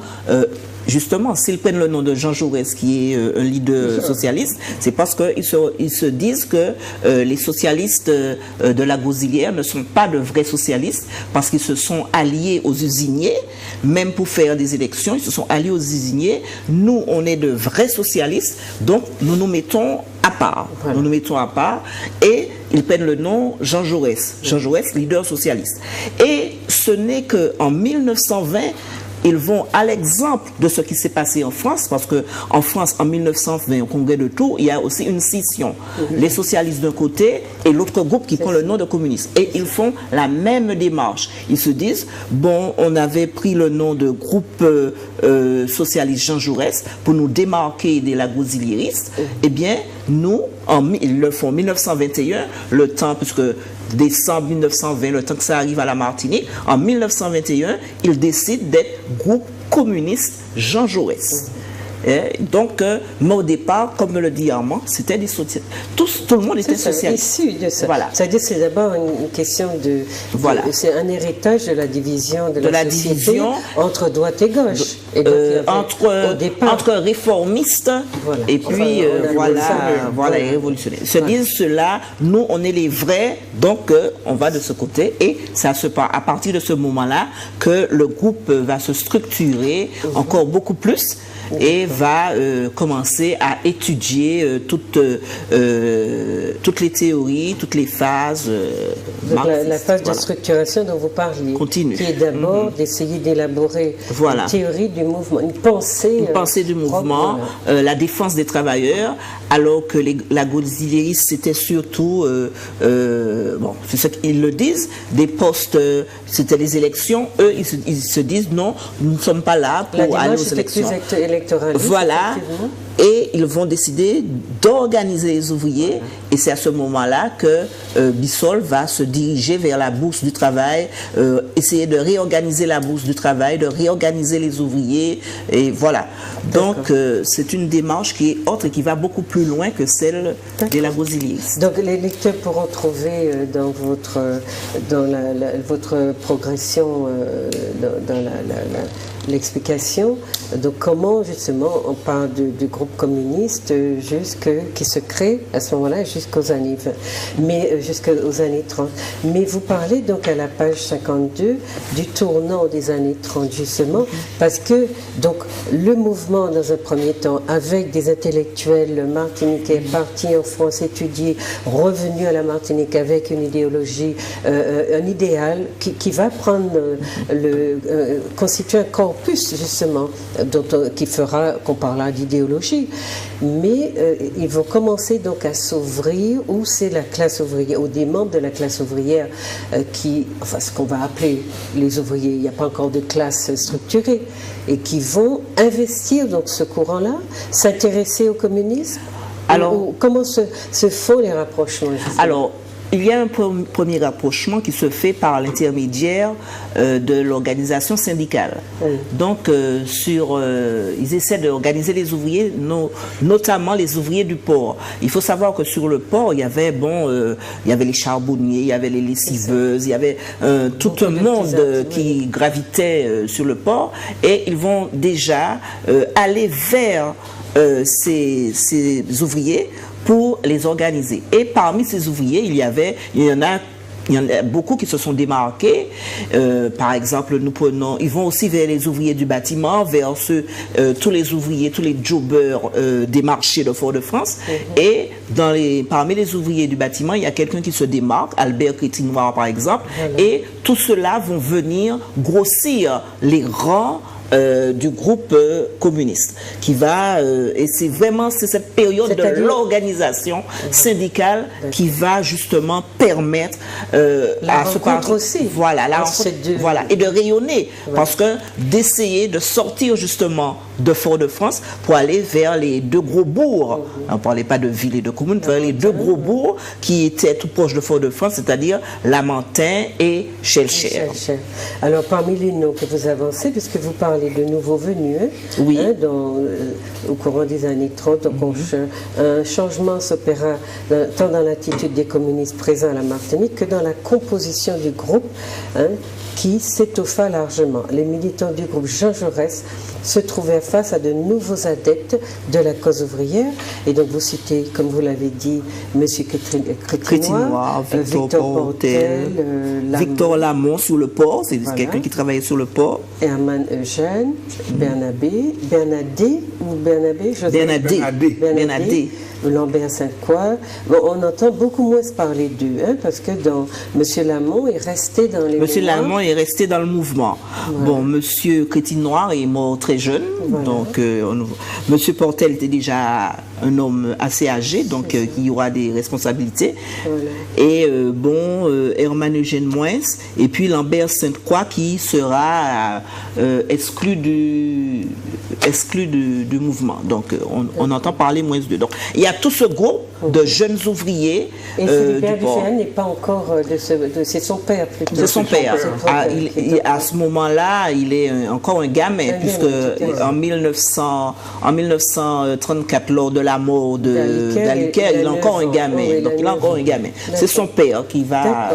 Justement, s'ils prennent le nom de Jean Jaurès, qui est un leader socialiste, c'est parce qu'ils se disent que les socialistes de la Gosilière ne sont pas de vrais socialistes, parce qu'ils se sont alliés aux usiniers, même pour faire des élections, ils se sont alliés aux usiniers. Nous, on est de vrais socialistes, donc nous nous mettons à part. Voilà. Nous nous mettons à part et ils prennent le nom Jean Jaurès. Jean Jaurès, leader socialiste. Et ce n'est qu'en 1920, ils vont à l'exemple de ce qui s'est passé en France, parce qu'en France, en 1920, au congrès de Tours, il y a aussi une scission. Les socialistes d'un côté et l'autre groupe qui prend le nom de communistes. Et ils font la même démarche. Ils se disent, bon, on avait pris le nom de groupe socialiste Jean Jaurès pour nous démarquer des lagosiliéristes. Eh bien, nous, Ils le font en 1921, le temps, puisque décembre 1920, le temps que ça arrive à la Martinique, en 1921, ils décident d'être groupe communiste Jean Jaurès. Donc, mais au départ, comme me le dit Armand, c'était des socialistes. Tout le monde était socialiste. Issu de ça. Voilà. C'est-à-dire c'est d'abord une question de... Voilà. C'est un héritage de la division de la société division entre droite et gauche. Et donc, entre réformistes et puis voilà, et révolutionnaires. Se disent cela, nous on est les vrais, donc on va de ce côté, et ça se passe à partir de ce moment-là que le groupe va se structurer encore beaucoup plus et va commencer à étudier toutes les théories, toutes les phases la phase de structuration dont vous parliez, continue, qui est d'abord d'essayer d'élaborer une théorie du mouvement, une pensée du mouvement, la défense des travailleurs, alors que la Gauziléris c'était surtout, bon, c'est ce qu'ils le disent, des postes, c'était les élections, eux ils se disent non, nous ne sommes pas là pour aller aux élections. Voilà, et ils vont décider d'organiser les ouvriers, et c'est à ce moment-là que Bissol va se diriger vers la bourse du travail, essayer de réorganiser la bourse du travail, de réorganiser les ouvriers, et voilà. Donc c'est une démarche qui est autre et qui va beaucoup plus loin que celle de la Gauziléris. Donc les lecteurs pourront trouver dans votre progression, dans l'explication, donc comment justement on parle du groupe communiste qui se crée à ce moment-là jusqu'aux années 20, mais jusqu'aux années 30. Mais vous parlez donc à la page 52 du tournant des années 30 justement, parce que donc le mouvement dans un premier temps avec des intellectuels martiniquais partis en France étudier, revenus à la Martinique avec une idéologie, un idéal qui va prendre constituer un corpus justement qui fera qu'on parlera d'idéologie, mais ils vont commencer donc à s'ouvrir où c'est la classe ouvrière ou des membres de la classe ouvrière enfin ce qu'on va appeler les ouvriers, il n'y a pas encore de classe structurée, et qui vont investir donc ce courant-là, s'intéresser au communisme. Alors, comment se font les rapprochements justement? Alors, il y a un premier rapprochement qui se fait par l'intermédiaire de l'organisation syndicale. Donc, ils essaient d'organiser les ouvriers, notamment les ouvriers du port. Il faut savoir que sur le port, il y avait les charbonniers, il y avait les lessiveuses, il y avait tout un monde qui gravitait sur le port, et ils vont déjà aller vers ces ouvriers pour les organiser. Et parmi ces ouvriers, il y en a beaucoup qui se sont démarqués. Par exemple, ils vont aussi vers les ouvriers du bâtiment, vers tous les ouvriers, tous les jobbers des marchés de Fort-de-France. Et parmi les ouvriers du bâtiment, il y a quelqu'un qui se démarque, Albert Crétinoir par exemple. Et tout cela vont venir grossir les rangs du groupe communiste qui va et c'est cette période de l'organisation syndicale qui va justement permettre à ce parti et de rayonner, parce que d'essayer de sortir justement de Fort-de-France pour aller vers les deux gros bourgs, on ne parlait pas de villes et de communes, vers les deux gros bourgs qui étaient tout proches de Fort-de-France, c'est-à-dire Lamentin et Schellcher. Alors parmi les noms que vous avancez, puisque vous parlez de nouveaux venus, au courant des années 30, donc un changement s'opéra tant dans l'attitude des communistes présents à la Martinique que dans la composition du groupe, qui s'étoffa largement. Les militants du groupe Jean Jaurès se trouvèrent face à de nouveaux adeptes de la cause ouvrière. Et donc vous citez, comme vous l'avez dit, M. Crétinoir, Victor Portel, Victor Lamont sur le port, c'est quelqu'un qui travaillait sur le port. Herman Eugène, Bernadé, Lambert Sainte-Croix. Bon, on entend beaucoup moins parler d'eux, parce que M. Lamont est resté dans les M. Lamont est resté dans le mouvement. Bon, M. Crétinoir est mort très jeune, donc M. Portel était déjà un homme assez âgé, donc qui aura des responsabilités. Voilà. Et Herman Eugène Moins, et puis Lambert Sainte-Croix qui sera exclu du mouvement. Donc on entend parler moins d'eux. Donc il y a tout ce groupe de jeunes ouvriers. Et Philibert Dufayel n'est pas encore c'est son père plutôt. C'est son père. À ce moment-là, il est encore un gamin, puisque en 1934, lors de la mort d'Aliker, il est encore un gamin. Donc il est encore un gamin. C'est son père qui va.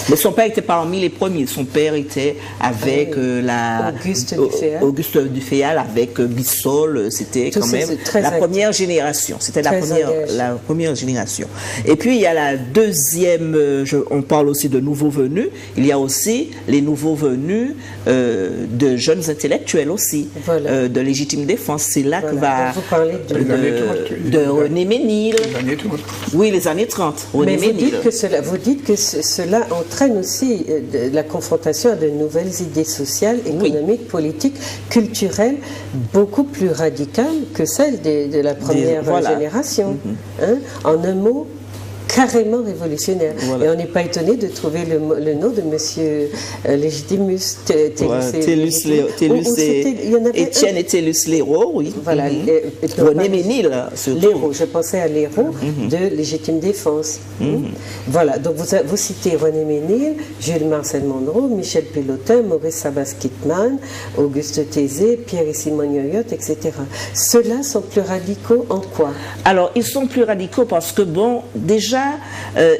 Mais son père était parmi les premiers. Son père était avec Auguste Dufayel, avec Bissol. C'était quand même la première génération. C'était la première génération. Et puis il y a la deuxième. On parle aussi de nouveaux venus. Il y a aussi les nouveaux venus de jeunes intellectuels aussi, voilà. De légitime défense. C'est là que va de René Ménil. Oui, les années 30. Mais vous dites que cela entraîne aussi la confrontation à de nouvelles idées sociales, économiques, politiques, culturelles, beaucoup plus radicales que celles de la première génération. Hein? En un mot, carrément révolutionnaire. Voilà. Et on n'est pas étonné de trouver le nom de monsieur Légitimus Étienne et Tellus-Léraud, oui. Voilà. René Ménil, surtout. Léraud, je pensais à Léraud de Légitime Défense. Voilà, donc vous citez René Ménil, Jules Marcel Monroe, Michel Pélotin, Maurice Sabas-Kitman, Auguste Thésée, Pierre et Simon Yoyot, etc. Ceux-là sont plus radicaux en quoi? Alors, ils sont plus radicaux parce que, bon, déjà,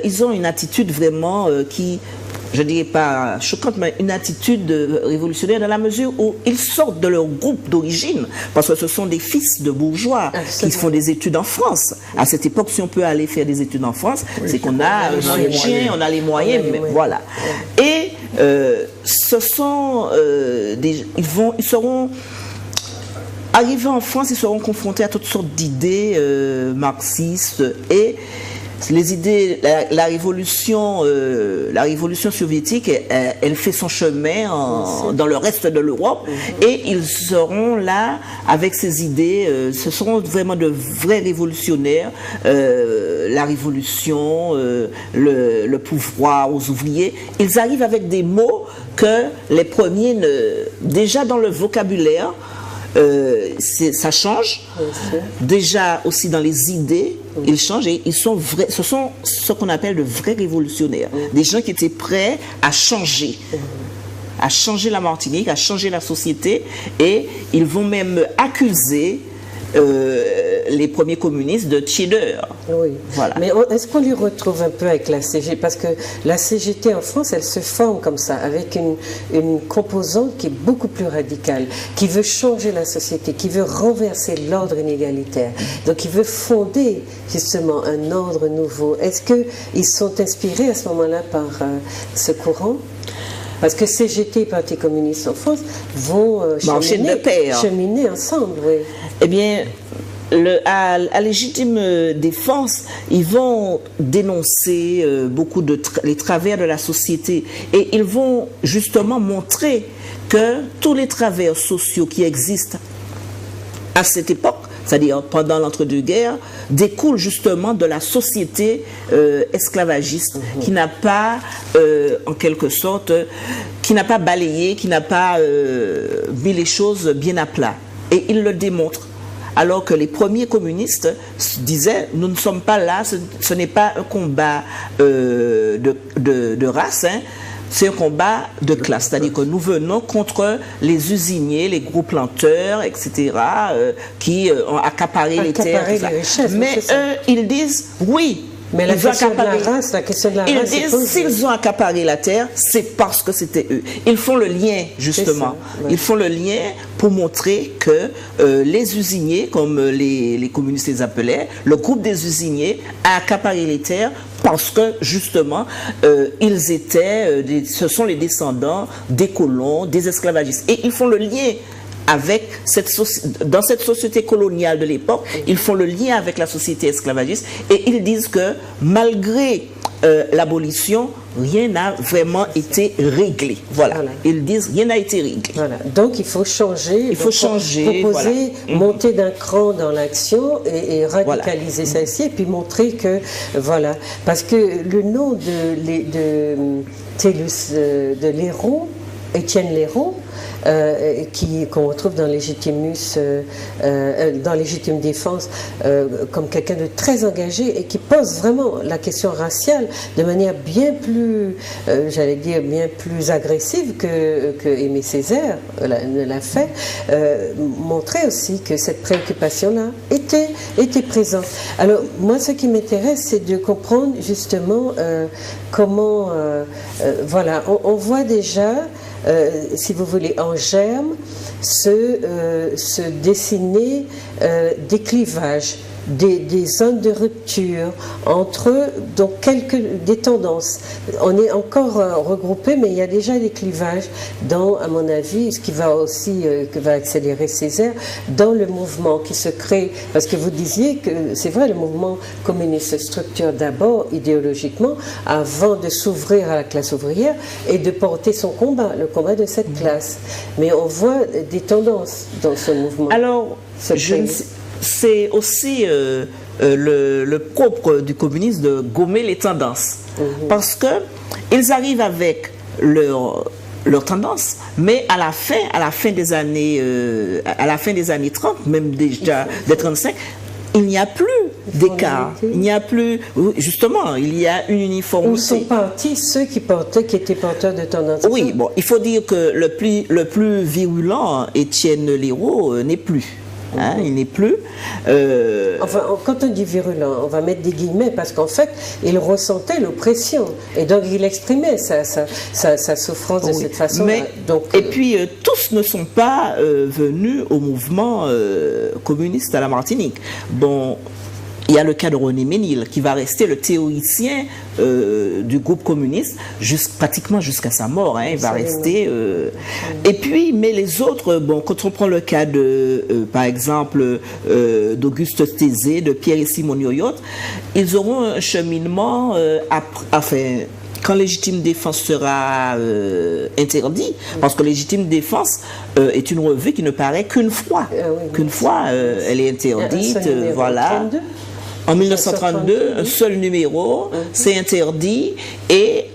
ils ont une attitude vraiment qui, je ne dirais pas choquante, mais une attitude révolutionnaire dans la mesure où ils sortent de leur groupe d'origine, parce que ce sont des fils de bourgeois qui font des études en France. À cette époque, si on peut aller faire des études en France, c'est qu'on a un soutien, on a les moyens, mais voilà. Et ce sont ils seront arrivés en France, ils seront confrontés à toutes sortes d'idées marxistes et les idées, la révolution soviétique, elle fait son chemin dans le reste de l'Europe et ils seront là avec ces idées. Ce seront vraiment de vrais révolutionnaires. La révolution, le pouvoir aux ouvriers. Ils arrivent avec des mots que les premiers, déjà dans le vocabulaire, ça change. Déjà aussi dans les idées, ils changent et ils sont vrais. Ce sont ce qu'on appelle de vrais révolutionnaires. Des gens qui étaient prêts à changer la Martinique, à changer la société, et ils vont même accuser les premiers communistes de tiédeur. Oui. Voilà. Mais est-ce qu'on lui retrouve un peu avec la CGT? Parce que la CGT en France, elle se forme comme ça, avec une composante qui est beaucoup plus radicale, qui veut changer la société, qui veut renverser l'ordre inégalitaire. Donc, qui veut fonder justement un ordre nouveau. Est-ce qu'ils sont inspirés à ce moment-là par ce courant? Parce que CGT et Parti communiste en France vont cheminer ensemble. Oui. Eh bien, à légitime défense, ils vont dénoncer beaucoup les travers de la société et ils vont justement montrer que tous les travers sociaux qui existent à cette époque, c'est-à-dire pendant l'entre-deux-guerres, découlent justement de la société esclavagiste qui n'a pas, en quelque sorte, qui n'a pas balayé, qui n'a pas mis les choses bien à plat. Et ils le démontrent. Alors que les premiers communistes disaient, nous ne sommes pas là, ce n'est pas un combat de race, hein, c'est un combat de classe. C'est-à-dire que nous venons contre les usiniers, les gros planteurs, etc., qui ont accaparé les terres. Mais eux, ils disent, oui, mais la question de la race, ils disent, s'ils ont accaparé la terre, c'est parce que c'était eux. Ils font le lien, justement. Ils font le lien pour montrer que les usiniers, comme les communistes les appelaient, le groupe des usiniers a accaparé les terres parce que, justement, ce sont les descendants des colons, des esclavagistes. Et ils font le lien avec dans cette société coloniale de l'époque, ils font le lien avec la société esclavagiste et ils disent que malgré l'abolition, rien n'a vraiment été réglé. Voilà. Ils disent rien n'a été réglé. Voilà. Donc il faut changer. Il faut changer. Proposer, monter d'un cran dans l'action et radicaliser celle-ci et puis montrer que voilà. Parce que le nom de Léraud, Étienne Léraud, qu'on retrouve dans Légitime Défense comme quelqu'un de très engagé et qui pose vraiment la question raciale de manière bien plus, j'allais dire, bien plus agressive que Aimé Césaire l'a fait, montrait aussi que cette préoccupation-là était présente. Alors, moi, ce qui m'intéresse, c'est de comprendre justement comment, voilà, on voit déjà, si vous voulez, en germe, se dessiner des clivages, des zones de rupture entre donc des tendances. On est encore regroupé, mais il y a déjà des clivages dans, à mon avis, ce qui va aussi que va accélérer Césaire, dans le mouvement qui se crée. Parce que vous disiez que c'est vrai, le mouvement communiste se structure d'abord idéologiquement avant de s'ouvrir à la classe ouvrière et de porter son combat, le combat de cette classe. Mais on voit des tendances dans ce mouvement. Alors, c'est aussi le propre du communisme de gommer les tendances. Parce qu'ils arrivent avec leurs tendances, mais à la fin des années 30, même déjà des 35, il n'y a plus d'écart. Il n'y a plus, justement, il y a une uniformité. Où sont partis ceux qui étaient porteurs de tendances? Oui, bon, il faut dire que le plus virulent, Étienne Léraud, n'est plus. Hein, il n'est plus. Enfin, quand on dit virulent, on va mettre des guillemets parce qu'en fait, il ressentait l'oppression et donc il exprimait sa souffrance de cette façon. Et puis, tous ne sont pas venus au mouvement communiste à la Martinique. Bon. Il y a le cas de René Ménil, qui va rester le théoricien du groupe communiste pratiquement jusqu'à sa mort. Hein, il va rester. Et puis, mais les autres, bon, quand on prend le cas de, par exemple, d'Auguste Thésée, de Pierre et Simon Yoyot, ils auront un cheminement, quand Légitime Défense sera interdit, parce que Légitime Défense est une revue qui ne paraît qu'une fois. Qu'une fois, elle est interdite. Voilà. En 1932, un seul numéro, c'est interdit, et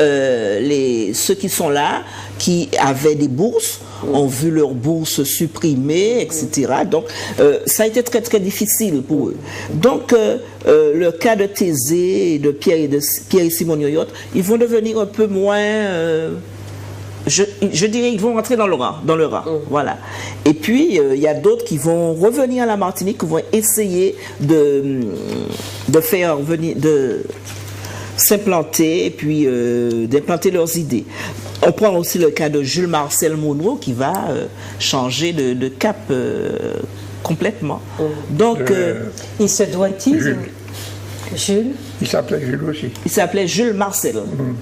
ceux qui sont là, qui avaient des bourses, ont vu leurs bourses supprimées, etc. Donc, ça a été très très difficile pour eux. Donc, le cas de Thésée et de Pierre et Simon Yoyot, ils vont devenir un peu moins... Je dirais qu'ils vont rentrer dans le rang, voilà. Et puis il y a d'autres qui vont revenir à la Martinique, qui vont essayer de s'implanter et puis d'implanter leurs idées. On prend aussi le cas de Jules Marcel Monroe qui va changer de cap complètement. Donc il se doit-il Jules. Il s'appelait Jules aussi. Il s'appelait Jules Marcel.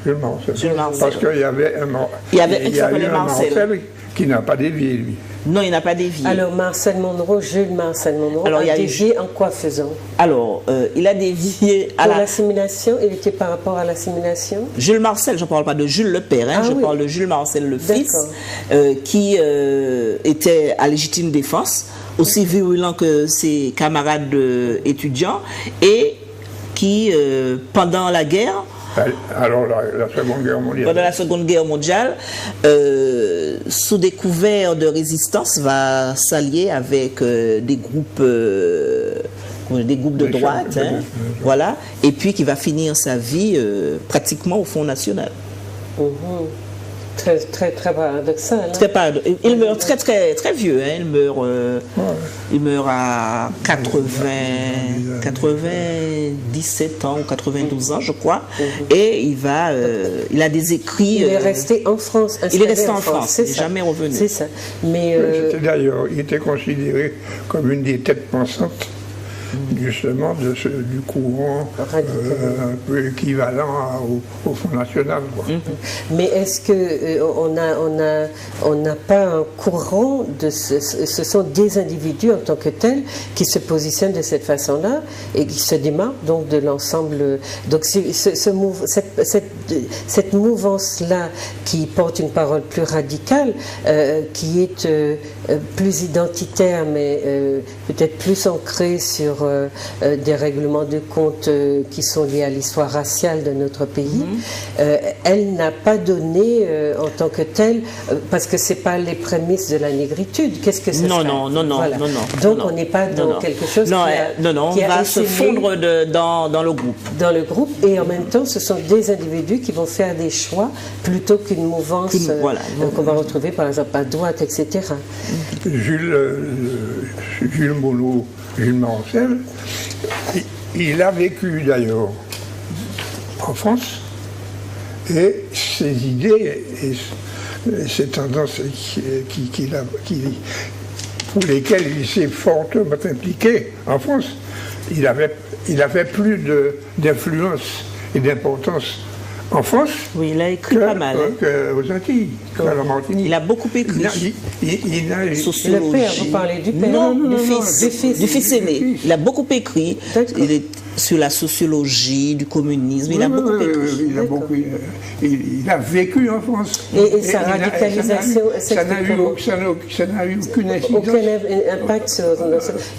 Jules Marcel. Parce qu'il y avait un Marcel qui n'a pas dévié, lui. Non, il n'a pas dévié. Alors, Jules Marcel Monroe, a dévié en quoi faisant? Alors, il a dévié à l'assimilation. Il était par rapport à l'assimilation? Jules Marcel, je ne parle pas de Jules le père, je parle de Jules Marcel le fils, qui était à Légitime Défense, aussi virulent que ses camarades étudiants, et qui, pendant la guerre, alors la Seconde Guerre mondiale, pendant la Seconde Guerre mondiale, sous des couverts de résistance, va s'allier avec des groupes de droite, voilà, et puis qui va finir sa vie pratiquement au Front National. Très, très, très paradoxal. Il meurt très, très, très vieux. Hein. Il meurt à 97 ans ou 92 ans, je crois. Et il a des écrits. Il est resté en France. Il est resté en France. Il n'est jamais revenu. C'est ça. Mais d'ailleurs, il était considéré comme une des têtes pensantes justement du courant un peu équivalent au Front National. Quoi. Mais est-ce que on n'a pas un courant ce sont des individus en tant que tels qui se positionnent de cette façon-là et qui se démarquent donc de l'ensemble. Donc cette mouvance-là qui porte une parole plus radicale, qui est plus identitaire, mais peut-être plus ancrée sur des règlements de compte qui sont liés à l'histoire raciale de notre pays, elle n'a pas donné en tant que telle, parce que c'est pas les prémices de la négritude. Qu'est-ce que c'est? Non. Donc on n'est pas dans quelque chose qui va se fondre dans le groupe. Dans le groupe, et en même temps, ce sont des individus qui vont faire des choix plutôt qu'une mouvance qu'on va retrouver par exemple à droite, etc. Jules Monod, Jules Mancel, il a vécu d'ailleurs en France, et ses idées et ses tendances pour lesquelles il s'est fortement impliqué en France, il avait plus d'influence et d'importance en France. Oui, il a écrit pas mal. Aux Antilles, à la Martinique. Il a beaucoup écrit. Le père, vous parlez du père? Non, du fils aîné. Il a beaucoup écrit. Il est sur la sociologie du communisme. Il a beaucoup écrit. Il a vécu en France. Et sa radicalisation, ça n'a eu aucune incidence. Aucun impact sur...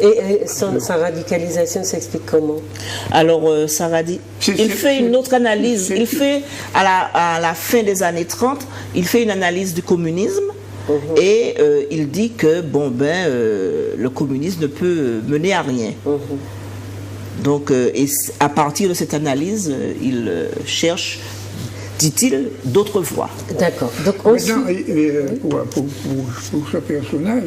Et sa radicalisation s'explique comment? Alors, il fait une autre analyse. Il fait, à la fin des années 30, il fait une analyse du communisme. Et il dit que le communisme ne peut mener à rien. Donc, et à partir de cette analyse, il cherche, dit-il, d'autres voies. D'accord. Donc, maintenant, pour ce personnage,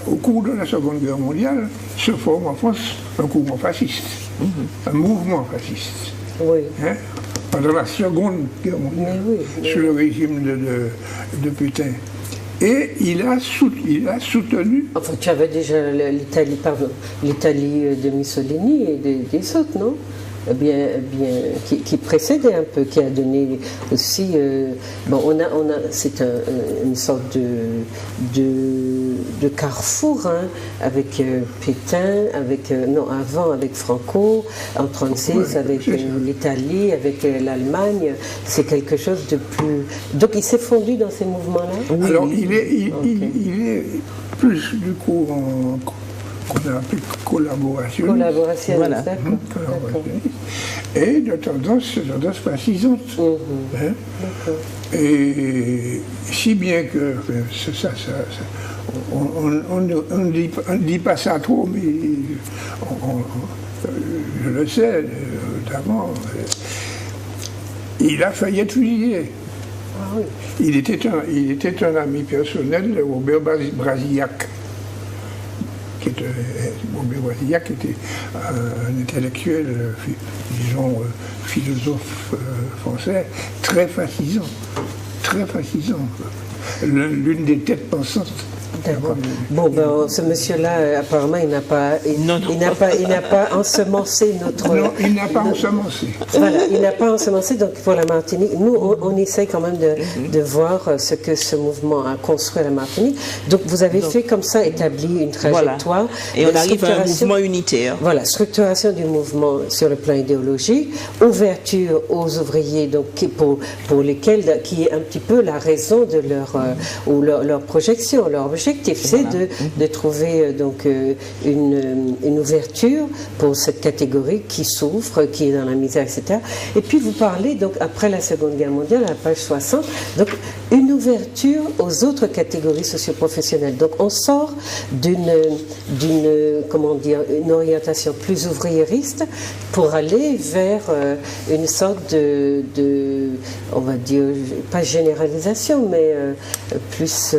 au cours de la Seconde Guerre mondiale, se forme en France un courant fasciste, un mouvement fasciste. Oui. Pendant la Seconde Guerre mondiale, sous le régime de Pétain. Et il a soutenu... Enfin, tu avais déjà l'Italie de Mussolini et des autres, non? Qui précédait un peu, qui a donné aussi... c'est une sorte de carrefour, avec Pétain, avec Franco, en 1936 avec l'Italie, avec l'Allemagne. C'est quelque chose de plus... Donc il s'est fondu dans ces mouvements-là? Alors il est plus du coup qu'on a appelé collaborationniste. Et de tendance fascisante. Et si bien que on ne dit pas ça trop, mais je le sais d'avant, il a failli être fusillé. Il était un ami personnel de Robert Brasillac. Robert Brasillac était un intellectuel, disons, philosophe français, très fascisant. L'une des têtes pensantes. D'accord. Ce monsieur-là, apparemment, il n'a pas ensemencé notre... Non, il n'a pas ensemencé. Voilà, il n'a pas ensemencé. Donc, pour la Martinique, nous, on essaie quand même de voir ce que ce mouvement a construit à la Martinique. Donc, vous avez fait comme ça, établi une trajectoire. Voilà. Et on arrive à un mouvement unitaire. Voilà, structuration du mouvement sur le plan idéologique, ouverture aux ouvriers, donc pour lesquels, qui est un petit peu la raison de leur projection, leur objectif, c'est de trouver donc une ouverture pour cette catégorie qui souffre, qui est dans la misère, etc. Et puis vous parlez donc après la Seconde Guerre mondiale, à la page 60, donc une ouverture aux autres catégories socioprofessionnelles. Donc on sort d'une orientation plus ouvriériste pour aller vers une sorte de on va dire, pas généralisation, mais plus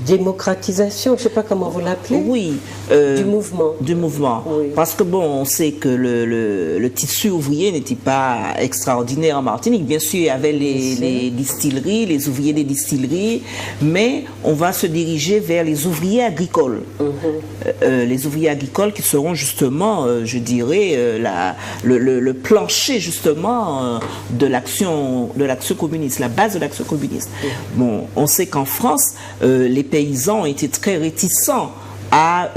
démocratisation, je ne sais pas comment vous l'appelez. Oui. Du mouvement. Du mouvement. Oui. Parce que bon, on sait que le tissu ouvrier n'était pas extraordinaire en Martinique. Bien sûr, il y avait les distilleries, les ouvriers des distilleries, mais on va se diriger vers les ouvriers agricoles. Les ouvriers agricoles qui seront justement, je dirais, le plancher justement de l'action communiste, la base de l'action communiste. Bon, on sait qu'en France, les paysans ont été très réticents à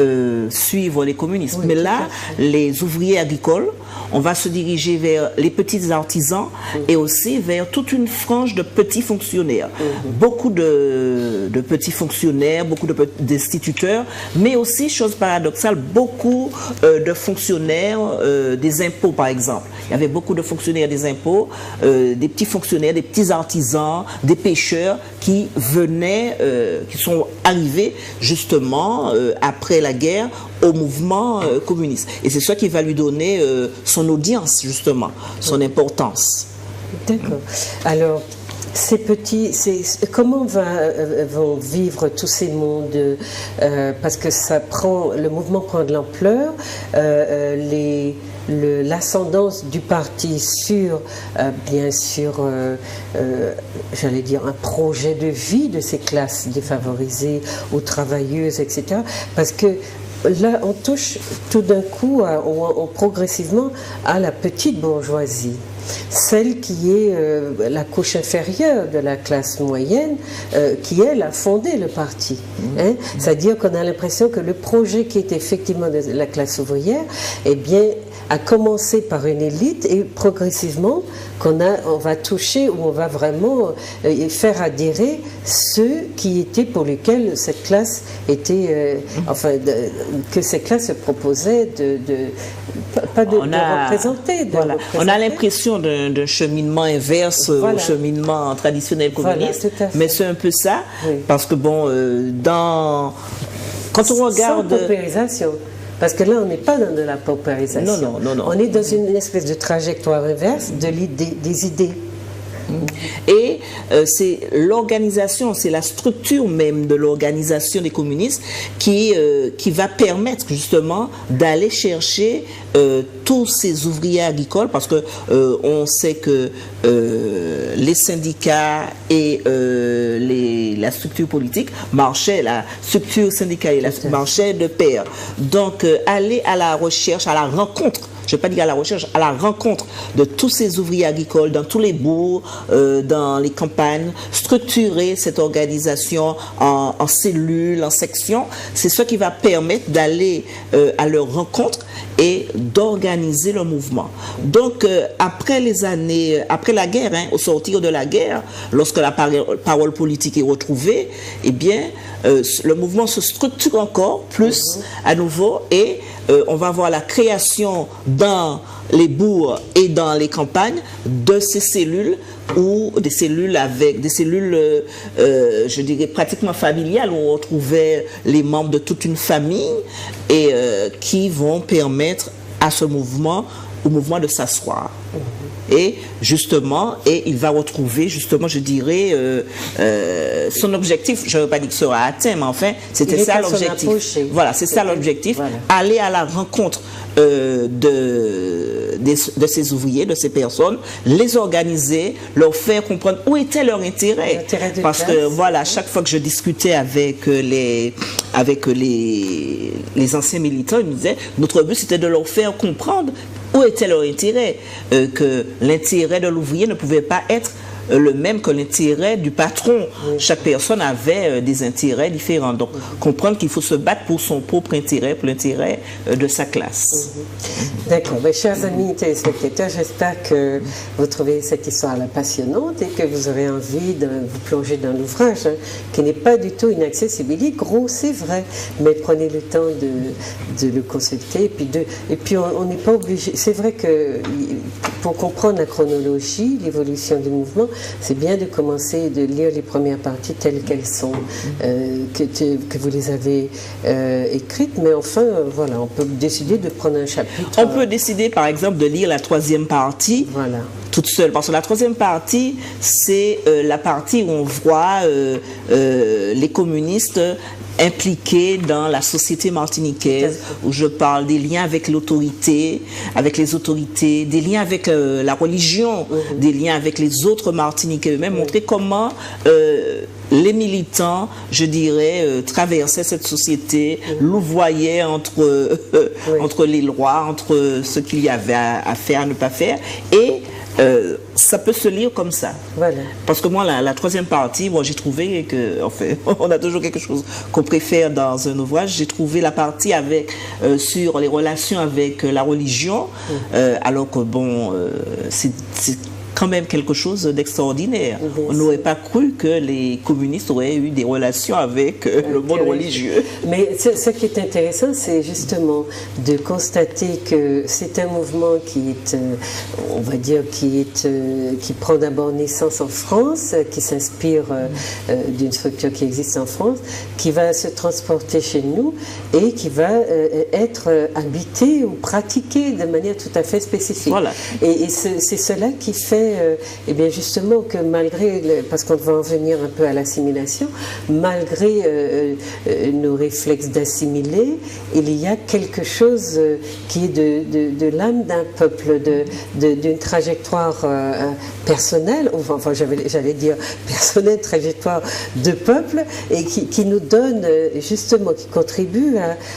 suivre les communistes. Mais là, les ouvriers agricoles, on va se diriger vers les petits artisans et aussi vers toute une frange de petits fonctionnaires. Beaucoup de petits fonctionnaires, beaucoup d'instituteurs, mais aussi, chose paradoxale, beaucoup de fonctionnaires des impôts, par exemple. Il y avait beaucoup de fonctionnaires des impôts, des petits fonctionnaires, des petits artisans, des pêcheurs qui venaient, qui sont arrivés justement après la guerre au mouvement communiste. Et c'est ça qui va lui donner son audience, justement, son importance. D'accord. Alors, ces petits, comment vont vivre tous ces mondes parce que le mouvement prend de l'ampleur, l'ascendance du parti sur, bien sûr, j'allais dire, un projet de vie de ces classes défavorisées ou travailleuses, etc. Parce que là, on touche tout d'un coup, progressivement, à la petite bourgeoisie. Celle qui est la couche inférieure de la classe moyenne, qui elle a fondé le parti. Hein? C'est-à-dire qu'on a l'impression que le projet qui est effectivement de la classe ouvrière, eh bien, a commencé par une élite et progressivement on va toucher ou on va vraiment faire adhérer ceux qui étaient pour lesquels cette classe était, que cette classe se proposait de représenter. On a l'impression d'un cheminement inverse au cheminement traditionnel communiste, mais c'est un peu ça, parce que bon, quand on regarde... Sans paupérisation. Parce que là, on n'est pas dans de la paupérisation. Non. On est dans une espèce de trajectoire inverse des idées. Et c'est l'organisation, c'est la structure même de l'organisation des communistes qui va permettre justement d'aller chercher tous ces ouvriers agricoles, parce que on sait que les syndicats et la structure politique marchaient, la structure syndicale marchaient de pair. Donc aller à la recherche, à la rencontre, je ne vais pas dire à la recherche, à la rencontre de tous ces ouvriers agricoles dans tous les bourgs, dans les campagnes, structurer cette organisation en cellules, en sections, c'est ce qui va permettre d'aller à leur rencontre et d'organiser le mouvement. Donc, après la guerre, au sortir de la guerre, lorsque la parole politique est retrouvée, eh bien, le mouvement se structure encore plus à nouveau et on va voir la création dans les bourgs et dans les campagnes de ces cellules ou des cellules je dirais pratiquement familiales où on retrouvait les membres de toute une famille et qui vont permettre à au mouvement de s'asseoir. Et justement, il va retrouver justement, je dirais, son objectif. Je ne veux pas dire que ce sera atteint, mais enfin, c'était ça l'objectif. Voilà, c'est ça l'objectif. Voilà. Aller à la rencontre de ces ouvriers, de ces personnes, les organiser, leur faire comprendre où était leur intérêt. Parce que voilà, chaque fois que je discutais avec les anciens militants, ils me disaient, notre but c'était de leur faire comprendre où était leur intérêt, que l'intérêt de l'ouvrier ne pouvait pas être le même que l'intérêt du patron. Chaque personne avait des intérêts différents. Donc, comprendre qu'il faut se battre pour son propre intérêt, pour l'intérêt de sa classe. D'accord. Ben, chers amis téléspectateurs, j'espère que vous trouvez cette histoire passionnante et que vous aurez envie de vous plonger dans l'ouvrage, qui n'est pas du tout inaccessible. Il est gros, c'est vrai, mais prenez le temps de le consulter. Et puis on n'est pas obligé. C'est vrai que pour comprendre la chronologie, l'évolution du mouvement, c'est bien de commencer de lire les premières parties telles qu'elles sont, que vous les avez écrites, mais enfin, voilà, on peut décider de prendre un chapitre. On peut décider, par exemple, de lire la troisième partie. Voilà. Toute seule, parce que la troisième partie, c'est la partie où on voit les communistes impliqués dans la société martiniquaise, où je parle des liens avec l'autorité, avec les autorités, des liens avec la religion, des liens avec les autres Martiniquais eux-mêmes, montrer comment les militants, je dirais, traversaient cette société, louvoyaient entre les lois, entre ce qu'il y avait à faire, à ne pas faire, et ça peut se lire comme ça. Voilà. Parce que moi, la troisième partie, moi, j'ai trouvé que, en fait, on a toujours quelque chose qu'on préfère dans un ouvrage. J'ai trouvé la partie sur les relations avec la religion, alors que bon, c'est quand même quelque chose d'extraordinaire. On n'aurait pas cru que les communistes auraient eu des relations avec le monde religieux. Mais ce qui est intéressant, c'est justement de constater que c'est un mouvement qui est, on va dire, qui prend d'abord naissance en France, qui s'inspire d'une structure qui existe en France, qui va se transporter chez nous et qui va être habité ou pratiqué de manière tout à fait spécifique. Voilà. Et c'est cela qui fait eh bien justement que malgré, parce qu'on va en venir un peu à l'assimilation, malgré nos réflexes d'assimiler, il y a quelque chose qui est de l'âme d'un peuple, d'une trajectoire personnelle, enfin j'allais dire personnelle, trajectoire de peuple, et qui nous donne justement, qui contribue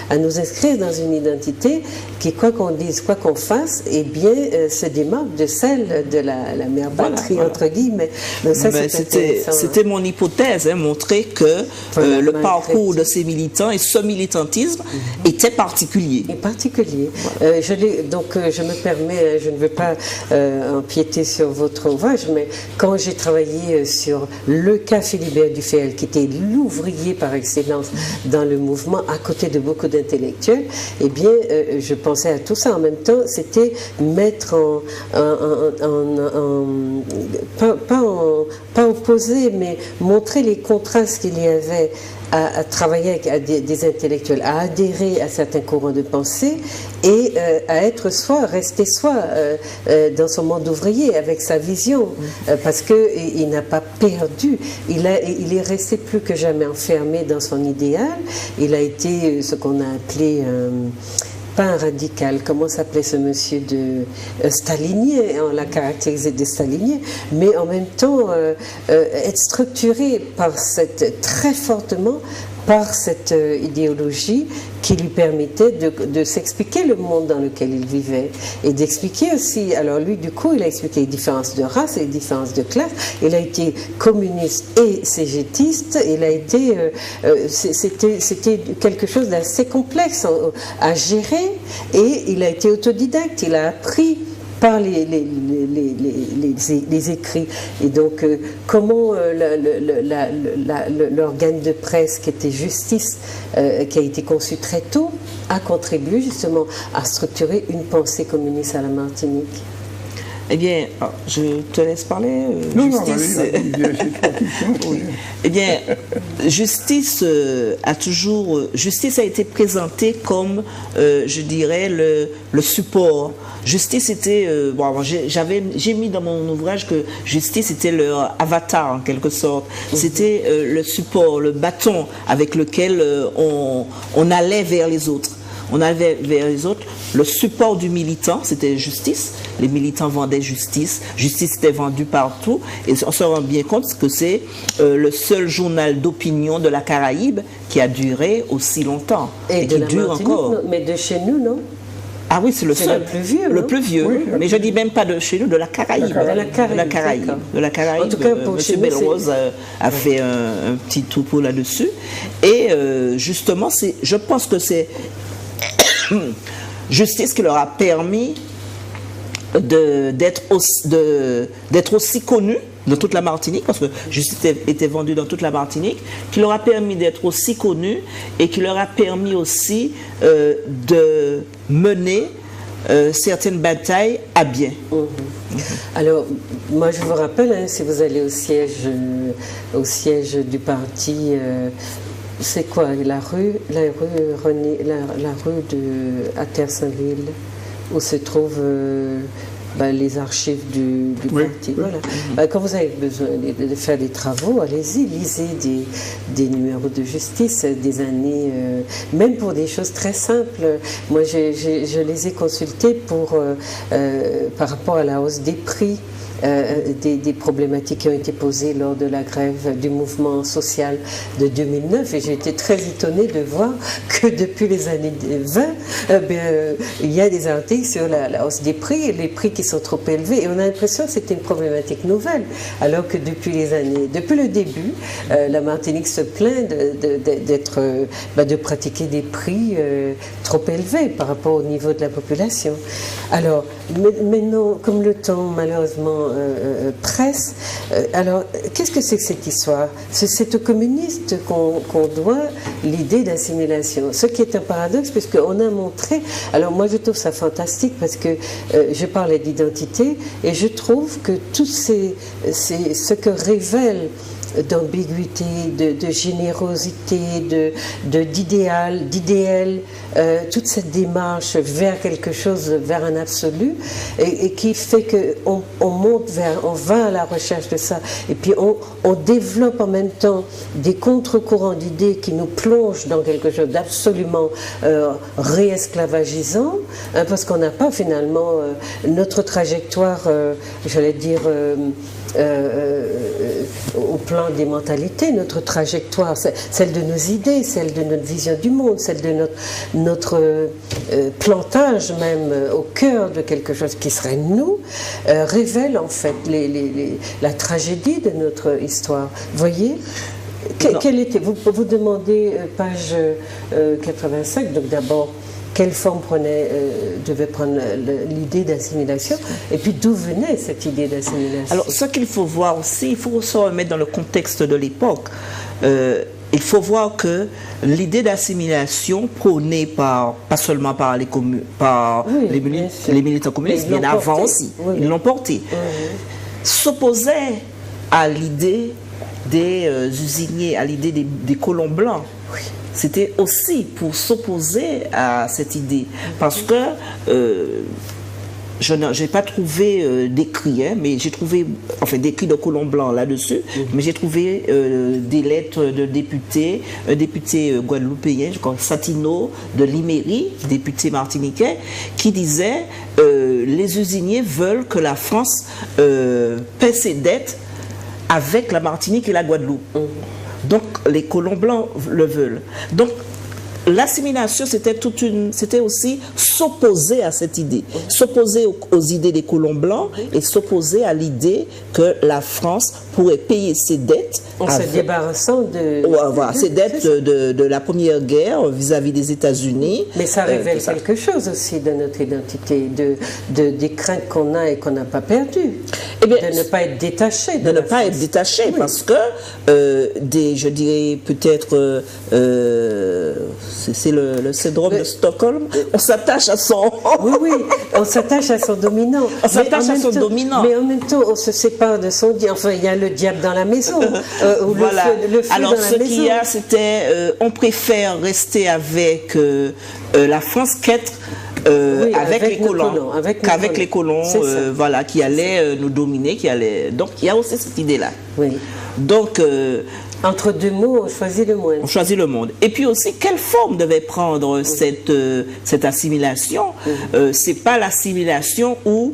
à nous inscrire dans une identité qui, quoi qu'on dise, quoi qu'on fasse, eh bien se démarque de celle de la mère patrie, entre guillemets. Donc ça, c'était mon hypothèse, montrer que le parcours de ces militants et ce militantisme était particulier. Et particulier. Voilà. Donc je me permets, je ne veux pas empiéter sur votre ouvrage, mais quand j'ai travaillé sur le cas Philibert Dufayel, qui était l'ouvrier par excellence dans le mouvement, à côté de beaucoup d'intellectuels, eh bien je pensais à tout ça. En même temps, c'était mettre pas opposer, mais montrer les contrastes qu'il y avait à travailler avec des intellectuels, à adhérer à certains courants de pensée et à être rester dans son monde ouvrier avec sa vision, parce qu'il n'a pas perdu, il est resté plus que jamais enfermé dans son idéal. Il a été ce qu'on a appelé pas un radical, comment s'appelait ce monsieur de stalinien, on l'a caractérisé de stalinien, mais en même temps être structuré très fortement par cette idéologie qui lui permettait de s'expliquer le monde dans lequel il vivait et d'expliquer aussi, alors lui du coup il a expliqué les différences de race et les différences de classe, il a été communiste et cégétiste, il a été, c'était quelque chose d'assez complexe à gérer, et il a été autodidacte, il a appris par les écrits. Et donc, comment l'organe de presse qui était Justice, qui a été conçu très tôt, a contribué justement à structurer une pensée communiste à la Martinique. Eh bien, je te laisse parler, Justice. Oui. Eh bien, Justice Justice a été présentée comme, je dirais, le support. Justice était, j'ai mis dans mon ouvrage que Justice était leur avatar en quelque sorte. C'était le support, le bâton avec lequel on allait vers les autres. On allait vers les autres. Le support du militant, c'était Justice. Les militants vendaient Justice. Justice était vendue partout. Et on se rend bien compte que c'est le seul journal d'opinion de la Caraïbe qui a duré aussi longtemps. Et qui dure encore. Non, mais de chez nous, non? Ah oui, c'est le seul. Le plus vieux. Le plus vieux. Oui, mais je ne dis même pas de chez nous, de la Caraïbe. De la Caraïbe. En tout cas, M. Belrose a fait un petit topo là-dessus. Et justement, je pense que c'est Justice qui leur a permis d'être aussi connus dans toute la Martinique, parce que Justice était vendue dans toute la Martinique, qui leur a permis d'être aussi connus et qui leur a permis aussi de mener certaines batailles à bien. Alors, moi, je vous rappelle, hein, si vous allez au siège du parti, c'est quoi la rue à Terre-Saint-Ville, où se trouvent les archives du parti. Voilà. Quand vous avez besoin de faire des travaux, allez-y, lisez des numéros de justice des années, même pour des choses très simples. Moi, je les ai consultés par rapport à la hausse des prix. Des problématiques qui ont été posées lors de la grève du mouvement social de 2009, et j'ai été très étonnée de voir que depuis les années 20, il y a des articles sur la hausse des prix et les prix qui sont trop élevés, et on a l'impression que c'était une problématique nouvelle, alors que depuis le début, la Martinique se plaint de pratiquer des prix trop élevés par rapport au niveau de la population. Alors, mais non, comme le temps malheureusement presse. Alors, qu'est-ce que c'est que cette histoire? C'est aux communistes qu'on doit l'idée d'assimilation. Ce qui est un paradoxe, puisqu'on a montré... Alors, moi, je trouve ça fantastique, parce que je parlais d'identité, et je trouve que tout ce que révèle d'ambiguïté, de générosité, d'idéal, toute cette démarche vers quelque chose, vers un absolu, et qui fait qu'on on va à la recherche de ça, et puis on développe en même temps des contre-courants d'idées qui nous plongent dans quelque chose d'absolument réesclavagisant, hein, parce qu'on n'a pas finalement notre trajectoire, j'allais dire... au plan des mentalités, notre trajectoire, celle de nos idées, celle de notre vision du monde, celle de notre plantage même au cœur de quelque chose qui serait nous, révèle en fait la tragédie de notre histoire. Vous voyez ? Quel était, vous demandez, page 85, donc d'abord, quelle forme devait prendre l'idée d'assimilation, et puis d'où venait cette idée d'assimilation? Alors, ce qu'il faut voir aussi, il faut se remettre dans le contexte de l'époque. Il faut voir que l'idée d'assimilation prônée pas seulement par les militants communistes, mais avant aussi, ils l'ont portée, s'opposait à l'idée des usiniers, à l'idée des colons blancs. Oui. C'était aussi pour s'opposer à cette idée, parce que je n'ai pas trouvé d'écrit, hein, mais j'ai trouvé, enfin d'écrit de colons blancs là-dessus, mais j'ai trouvé des lettres de députés, un député guadeloupéen, je crois, Satino de Liméry, député martiniquais, qui disait les usiniers veulent que la France paie ses dettes avec la Martinique et la Guadeloupe. Donc, les colons blancs le veulent. Donc, l'assimilation, c'était aussi s'opposer à cette idée. S'opposer aux idées des colons blancs et s'opposer à l'idée que la France pourrait payer ses dettes. En se débarrassant ses dettes de la Première Guerre vis-à-vis des États-Unis. Mais ça révèle quelque chose aussi de notre identité, des craintes qu'on a et qu'on n'a pas perdues. De ne pas être détaché. De ne pas être détaché, parce que, je dirais peut-être, c'est le syndrome de Stockholm, on s'attache à son... Oui, on s'attache à son dominant. On s'attache à son dominant. Mais en même temps, on se sépare de son diable. Enfin, il y a le diable dans la maison. Ou voilà. le feu Alors, dans la maison. ce qu'il y a, c'était, on préfère rester avec la France qu'être avec les colons, qu'avec les colons, voilà, qui allaient nous dominer, qui allaient... Donc, il y a aussi cette idée-là. Oui. Donc... entre deux mots, on choisit le monde. On choisit le monde. Et puis aussi, quelle forme devait prendre cette assimilation? C'est pas l'assimilation où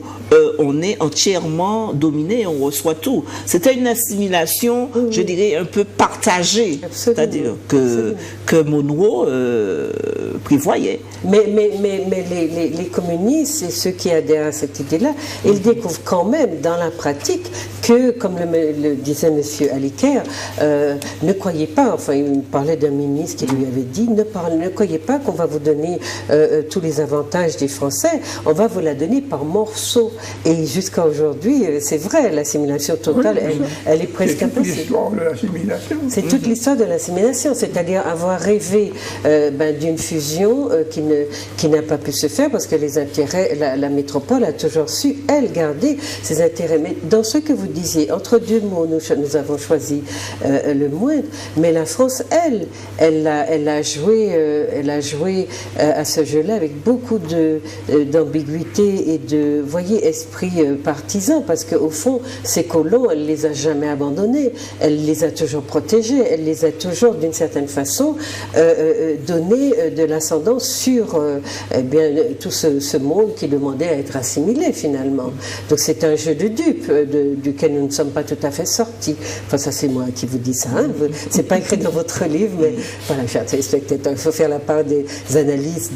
on est entièrement dominé et on reçoit tout. C'était une assimilation, je dirais, un peu partagée. C'est-à-dire que Monroe prévoyait. Mais les communistes et ceux qui adhèrent à cette idée-là, ils découvrent quand même dans la pratique que, comme le disait M. Aliker, ne croyez pas, enfin il parlait d'un ministre qui lui avait dit, ne croyez pas qu'on va vous donner tous les avantages des Français, on va vous la donner par morceaux. Et jusqu'à aujourd'hui, c'est vrai, l'assimilation totale, elle est presque impossible. C'est toute l'histoire de l'assimilation. C'est toute l'histoire de l'assimilation, c'est-à-dire avoir rêvé d'une fusion qui n'a pas pu se faire parce que les intérêts, la métropole a toujours su, elle, garder ses intérêts. Mais dans ce que vous disiez, entre deux mots, nous avons choisi le moindre, mais la France, elle a joué à ce jeu-là avec beaucoup d'ambiguïté et de, voyez, esprit partisan, parce qu'au fond, ces colons, elle les a jamais abandonnés, elle les a toujours protégés, elle les a toujours, d'une certaine façon, donné de l'ascendance sur tout ce monde qui demandait à être assimilé, finalement. Donc c'est un jeu de dupes duquel nous ne sommes pas tout à fait sortis. Enfin, ça c'est moi qui vous dis ça, hein. C'est pas écrit dans votre livre, mais voilà, chers téléspectateurs, il faut faire la part des analyses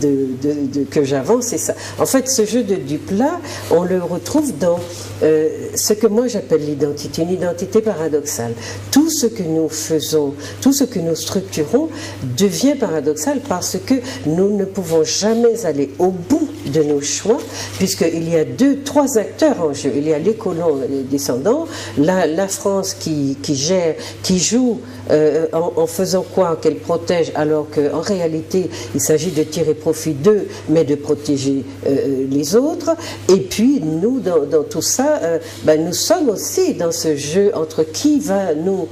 que j'avance, c'est ça. En fait, ce jeu de dupes-là, on le retrouve dans ce que moi j'appelle l'identité, une identité paradoxale. Tout ce que nous faisons, tout ce que nous structurons devient paradoxal parce que nous ne pouvons jamais aller au bout de nos choix, puisqu'il y a trois acteurs en jeu. Il y a les colons, les descendants, la France qui joue en faisant quoi? Qu'elle protège, alors qu'en réalité, il s'agit de tirer profit d'eux, mais de protéger les autres. Et puis, nous, dans tout ça, nous sommes aussi dans ce jeu entre qui va nous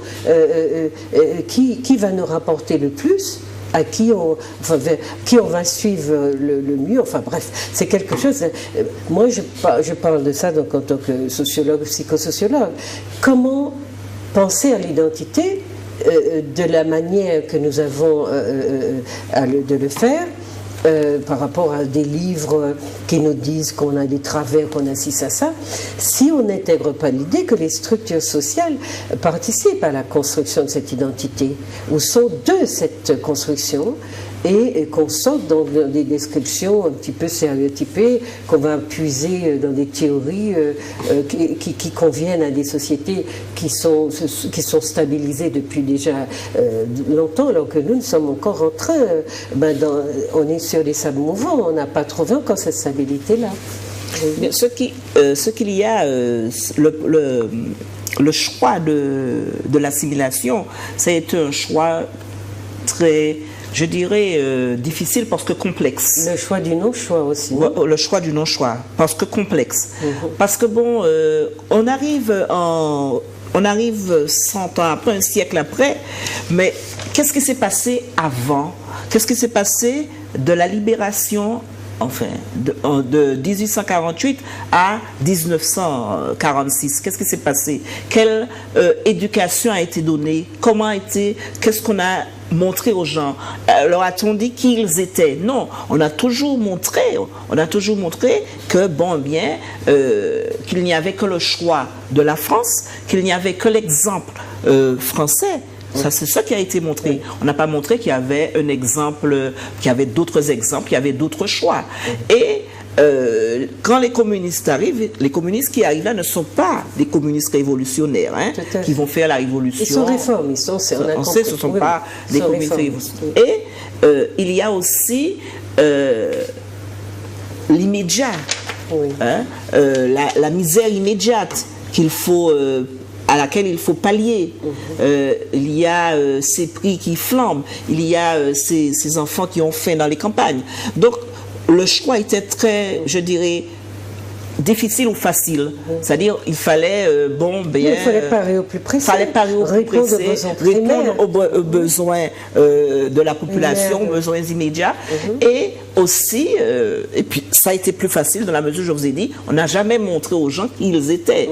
rapporter le plus, à qui on va suivre le mieux, enfin bref, c'est quelque chose. Moi, je parle de ça donc, en tant que sociologue, psychosociologue. Comment penser à l'identité de la manière que nous avons de le faire, par rapport à des livres qui nous disent qu'on a des travers, qu'on a ci, ça, si on n'intègre pas l'idée que les structures sociales participent à la construction de cette identité, ou sont de cette construction, et qu'on sorte dans des descriptions un petit peu stéréotypées, qu'on va puiser dans des théories qui conviennent à des sociétés qui sont stabilisées depuis déjà longtemps, alors que nous sommes encore en train, on est sur des sables mouvants, on n'a pas trouvé encore cette stabilité-là. Ce qu'il y a, le choix de l'assimilation, c'est un choix très, je dirais, difficile parce que complexe. Le choix du non-choix aussi. Le choix du non-choix, parce que complexe. Parce que bon, on arrive 100 ans après, un siècle après, mais qu'est-ce qui s'est passé avant? Qu'est-ce qui s'est passé de la libération, enfin, de 1848 à 1946? Qu'est-ce qui s'est passé? Quelle éducation a été donnée? Qu'est-ce qu'on a montré aux gens? Leur a-t-on dit qui ils étaient? Non, on a toujours montré que, qu'il n'y avait que le choix de la France, qu'il n'y avait que l'exemple français. Ça, c'est ça qui a été montré. On n'a pas montré qu'il y avait un exemple, qu'il y avait d'autres exemples, qu'il y avait d'autres choix. Et quand les communistes arrivent, les communistes qui arrivent là ne sont pas des communistes révolutionnaires, hein, qui vont faire la révolution. Ils sont réformistes, on sait, ce ne sont pas des communistes révolutionnaires. Et il y a aussi l'immédiat, hein, la misère immédiate à laquelle il faut pallier. Il y a ces prix qui flambent, il y a ces enfants qui ont faim dans les campagnes. Donc, le choix était très, je dirais, difficile ou facile. C'est-à-dire, il fallait, il fallait parer au plus précis. Répondre aux besoins de la population, aux besoins immédiats. Et aussi, et puis ça a été plus facile dans la mesure où je vous ai dit, on n'a jamais montré aux gens qui ils étaient,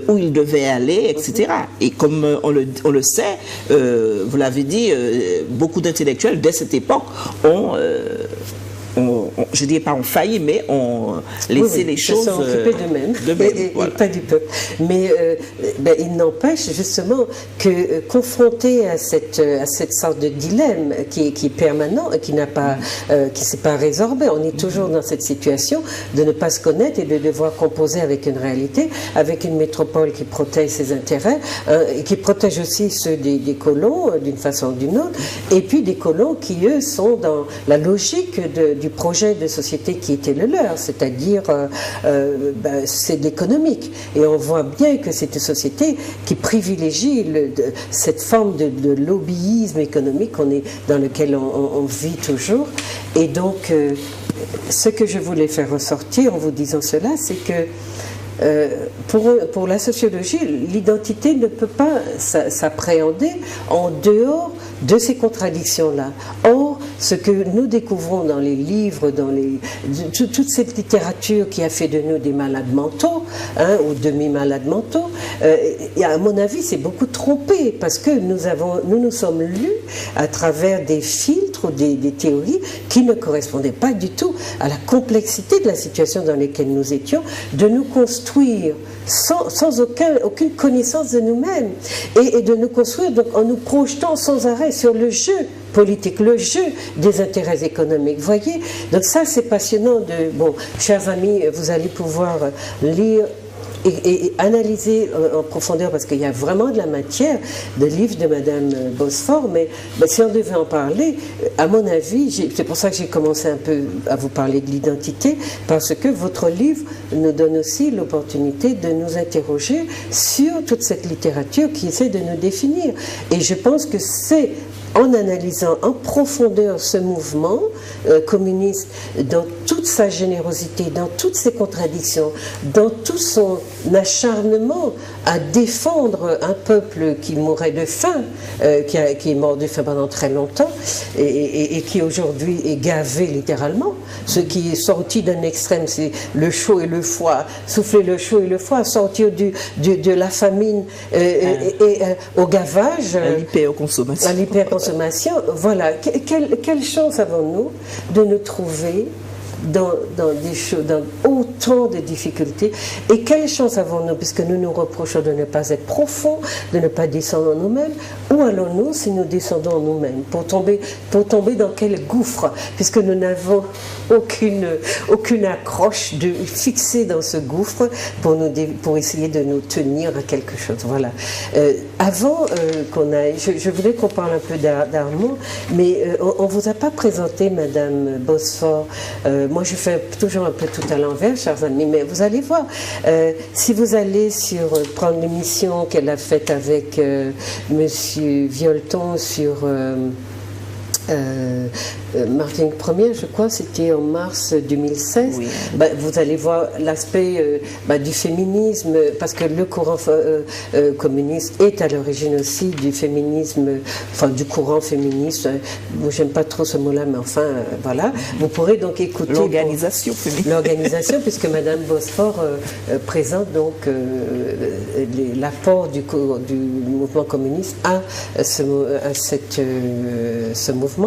où ils devaient aller, etc. Et comme on le sait, vous l'avez dit, beaucoup d'intellectuels dès cette époque ont je ne dirais pas ont failli, mais ont laissé les choses se sont occupés d'eux-mêmes et pas du peuple. Mais il n'empêche justement que confronté à cette sorte de dilemme qui est permanent et qui s'est pas résorbé, on est toujours dans cette situation de ne pas se connaître et de devoir composer avec une réalité, avec une métropole qui protège ses intérêts, et qui protège aussi ceux des colons d'une façon ou d'une autre, et puis des colons qui eux sont dans la logique du projet de société qui était le leur, c'est-à-dire c'est l'économique. Et on voit bien que c'est une société qui privilégie cette forme de lobbyisme économique dans lequel on vit toujours. Et donc, ce que je voulais faire ressortir en vous disant cela, c'est que pour la sociologie, l'identité ne peut pas s'appréhender en dehors de ces contradictions-là. Or, ce que nous découvrons dans les livres, toute cette littérature qui a fait de nous des malades mentaux, ou demi-malades mentaux, à mon avis, c'est beaucoup trompé, parce que nous sommes lus à travers des filtres ou des théories qui ne correspondaient pas du tout à la complexité de la situation dans laquelle nous étions, de nous construire sans aucune connaissance de nous-mêmes, et de nous construire donc, en nous projetant sans arrêt sur le jeu politique, le jeu des intérêts économiques. Voyez, donc ça c'est passionnant. Chers amis, vous allez pouvoir lire et analyser en profondeur, parce qu'il y a vraiment de la matière de livres de Madame Bosphore, mais si on devait en parler, à mon avis, c'est pour ça que j'ai commencé un peu à vous parler de l'identité, parce que votre livre nous donne aussi l'opportunité de nous interroger sur toute cette littérature qui essaie de nous définir. Et je pense que c'est en analysant en profondeur ce mouvement communiste dans toute sa générosité, dans toutes ses contradictions, dans tout son acharnement à défendre un peuple qui mourait de faim, qui est mort de faim pendant très longtemps et qui aujourd'hui est gavé littéralement. Ce qui est sorti d'un extrême, c'est le chaud et le froid, souffler le chaud et le froid, sortir de la famine et au gavage. À l'hyperconsommation. Voilà. Quelle chance avons-nous de nous trouver dans autant de difficultés, et quelle chance avons-nous, puisque nous nous reprochons de ne pas être profonds, de ne pas descendre en nous-mêmes. Où allons-nous si nous descendons en nous-mêmes, pour tomber dans quel gouffre, puisque nous n'avons aucune accroche fixée dans ce gouffre pour essayer de nous tenir à quelque chose. Voilà. Avant qu'on aille, je voulais qu'on parle un peu d'Armand, mais on ne vous a pas présenté Madame Bosphore. Moi, je fais toujours un peu tout à l'envers, chers amis, mais vous allez voir. Si vous allez prendre l'émission qu'elle a faite avec Monsieur Violeton sur Martinique Première, je crois, c'était en mars 2016. Oui. Vous allez voir l'aspect du féminisme, parce que le courant communiste est à l'origine aussi du féminisme, enfin du courant féministe. Moi, j'aime pas trop ce mot-là, mais enfin, voilà. Vous pourrez donc écouter l'organisation féministe. L'organisation, puisque Madame Bosphore présente donc l'apport du mouvement communiste à ce mouvement.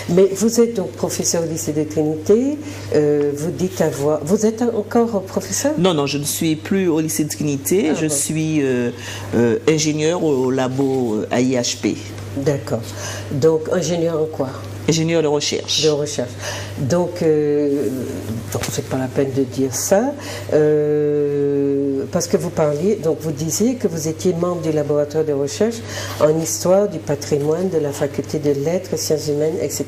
Mais vous êtes donc professeur au lycée de Trinité, vous dites avoir... Vous êtes encore professeur? Non, je ne suis plus au lycée de Trinité, je suis ingénieur au labo AIHP. D'accord. Donc, ingénieur en quoi? Ingénieur de recherche. De recherche. Donc c'est pas la peine de dire ça, parce que vous disiez que vous étiez membre du laboratoire de recherche en histoire du patrimoine de la faculté de lettres, sciences humaines, etc.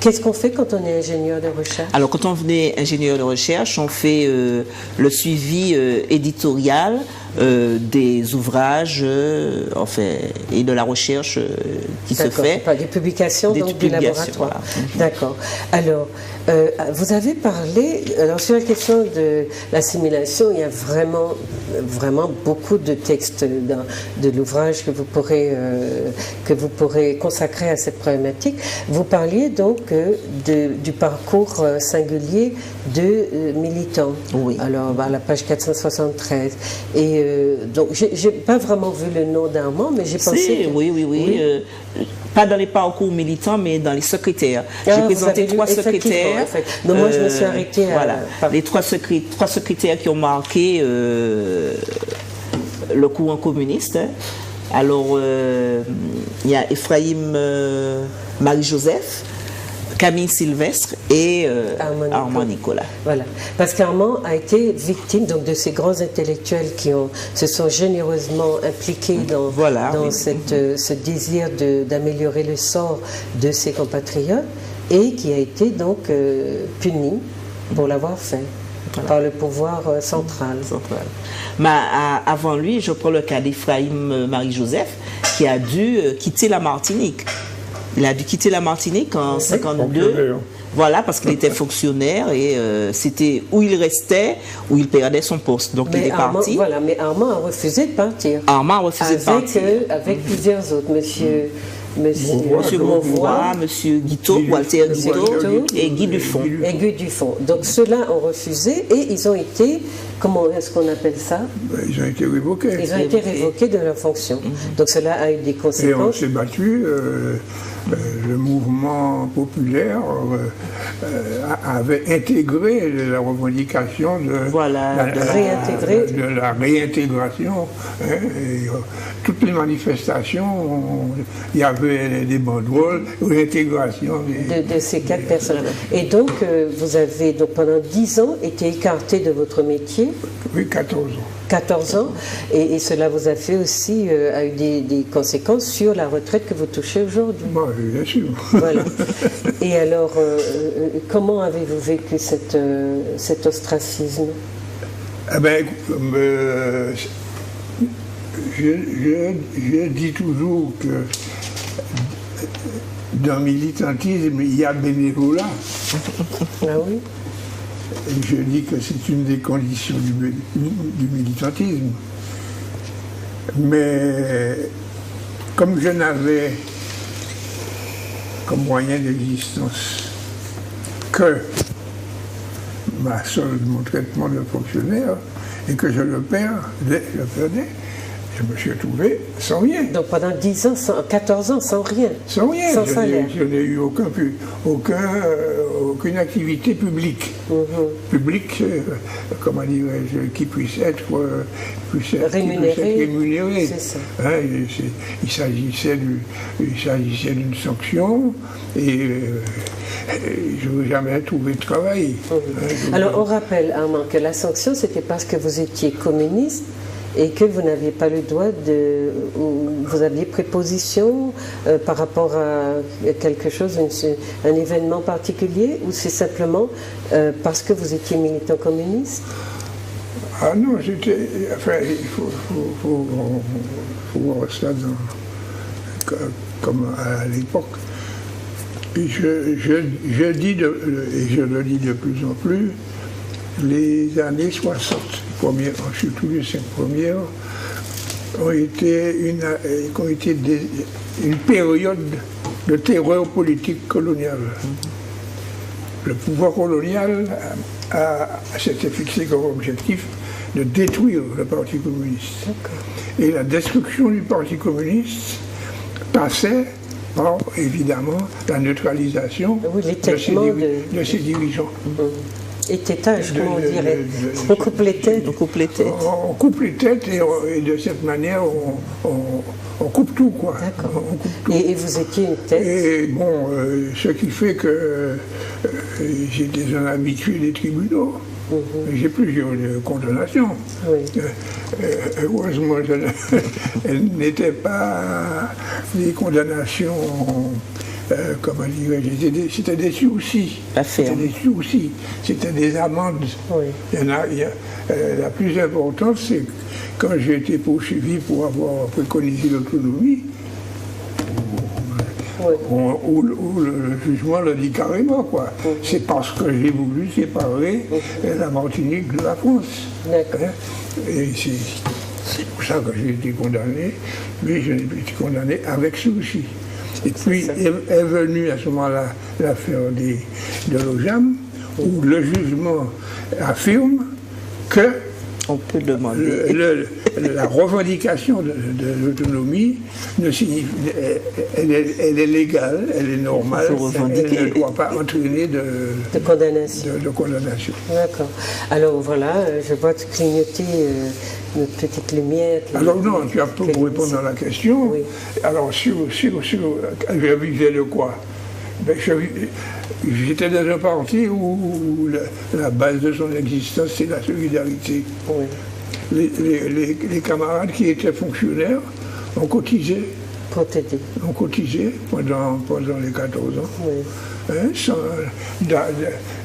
Qu'est-ce qu'on fait quand on est ingénieur de recherche? Alors, quand on est ingénieur de recherche, on fait le suivi éditorial des ouvrages et de la recherche qui se fait. Des publications donc, du laboratoire. Voilà. D'accord. Alors, vous avez parlé, sur la question de l'assimilation, il y a vraiment vraiment beaucoup de textes de l'ouvrage que vous pourrez consacrer à cette problématique. Vous parliez donc du parcours singulier de militants. Oui. Alors, à la page 473. Et donc, j'ai pas vraiment vu le nom d'Armand, mais j'ai pensé... Oui. Pas dans les parcours militants, mais dans les secrétaires. J'ai présenté 3 secrétaires. Donc moi, je me suis arrêtée à... Voilà, les 3 secrétaires qui ont marqué le courant communiste. Alors, il y a Ephraïm Marie-Joseph, Camille Sylvestre et Armand Nicolas. Voilà, parce qu'Armand a été victime donc, de ces grands intellectuels qui se sont généreusement impliqués dans ce désir d'améliorer le sort de ses compatriotes et qui a été donc puni pour l'avoir fait. Voilà. Par le pouvoir central. Mais avant lui, je prends le cas d'Ephraïm Marie-Joseph qui a dû quitter la Martinique. Il a dû quitter la Martinique en 1952. Voilà, parce qu'il était fonctionnaire et c'était où il restait, où il perdait son poste. Donc il est parti. Voilà, mais Armand a refusé de partir. Armand a refusé de partir. Avec plusieurs autres, Monsieur Mauvois, Monsieur Guiteau, Walter Guiteau et Guy Dufont. Et Guy Dufont. Donc ceux-là ont refusé et ils ont été, comment est-ce qu'on appelle ça? Ils ont été révoqués. Ils ont été révoqués de leur fonction. Donc cela a eu des conséquences. Et on s'est battu. Le mouvement populaire avait intégré la revendication de la réintégration. Et, toutes les manifestations, il y avait des banderoles, réintégration. De ces 4 personnes. Et donc, vous avez donc, pendant 10 ans été écarté de votre métier. Oui, 14 ans. 14 ans, et cela vous a fait aussi, a eu des conséquences sur la retraite que vous touchez aujourd'hui. Bon, bien sûr. Voilà. Et alors, comment avez-vous vécu cet ostracisme? Eh bien, je dis toujours que dans le militantisme, il y a bénévolat. Ah oui? Je dis que c'est une des conditions du militantisme. Mais comme je n'avais comme moyen d'existence que mon traitement de fonctionnaire et que je le perdais, je me suis retrouvé sans rien. Donc pendant 10 ans, 14 ans, sans rien? Sans rien. Sans salaire. Je n'ai eu aucune activité publique. Publique, comment dirais-je, qui puisse être rémunérée. C'est ça. Hein, il s'agissait d'une sanction et je n'ai jamais trouvé de travail. Alors on rappelle, Armand, que la sanction, c'était parce que vous étiez communiste et que vous n'aviez pas le droit vous aviez préposition par rapport à quelque chose, un événement particulier, ou c'est simplement parce que vous étiez militant communiste? Ah non, enfin, il faut voir ça comme à l'époque. Je dis, et je le dis de plus en plus, les années 60, surtout les 5 premières, ont été une période de terreur politique coloniale. Le pouvoir colonial s'était fixé comme objectif de détruire le Parti communiste. Et la destruction du Parti communiste passait par, évidemment, la neutralisation de ses dirigeants. Étêtage, comment on dirait. On coupe les têtes. On coupe les têtes. On coupe les têtes et de cette manière, on coupe tout, quoi. D'accord. Et vous étiez une tête. Et bon, ce qui fait que j'étais un habitué des tribunaux. J'ai plusieurs condamnations. Oui. Heureusement, elles n'étaient pas des condamnations, comment dirais-je, c'était des sursis. C'était des sursis, c'était des amendes. Oui. La plus importante, c'est quand j'ai été poursuivi pour avoir préconisé l'autonomie, Oui. Où le jugement le dit carrément, quoi. C'est parce que j'ai voulu séparer la Martinique de la France. D'accord. Et c'est pour ça que j'ai été condamné, mais je n'ai pas été condamné avec sursis. Et puis est venue à ce moment-là l'affaire de l'OJAM, où le jugement affirme que on peut demander. La revendication de l'autonomie elle est légale, elle est normale, elle ne doit pas entraîner de condamnation. D'accord. Alors voilà, je vois clignoter notre petite lumière. Alors non, tu as pour répondre à la question. Oui. Alors je visais de quoi? Ben, j'étais dans un parti où la base de son existence, c'est la solidarité. Oui. Les camarades qui étaient fonctionnaires ont cotisé. Pour t'aider. Ont cotisé pendant les 14 ans. Oui. Hein,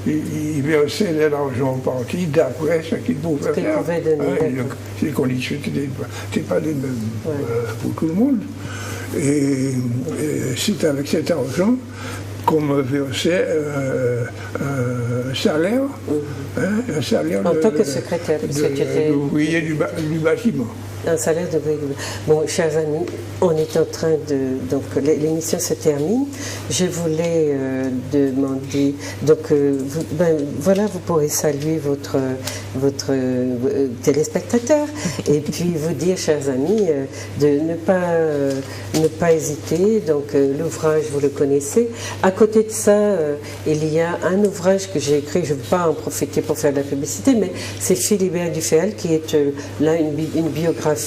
ils versaient l'argent au parti d'après ce qu'ils pouvaient faire. Les conditions n'étaient pas les mêmes pour tout le monde. Et c'est avec cet argent qu'on me versait un salaire, un salaire en tant que secrétaire, d'ouvrier du bâtiment. Un salaire de brigade. Bon, chers amis, on est en train de... Donc, l'émission se termine. Je voulais demander... Donc, voilà, vous pourrez saluer votre téléspectateur et puis vous dire, chers amis, de ne pas hésiter. Donc, l'ouvrage, vous le connaissez. À côté de ça, il y a un ouvrage que j'ai écrit, je ne veux pas en profiter pour faire de la publicité, mais c'est Philibert Dufayel qui est là une biographie.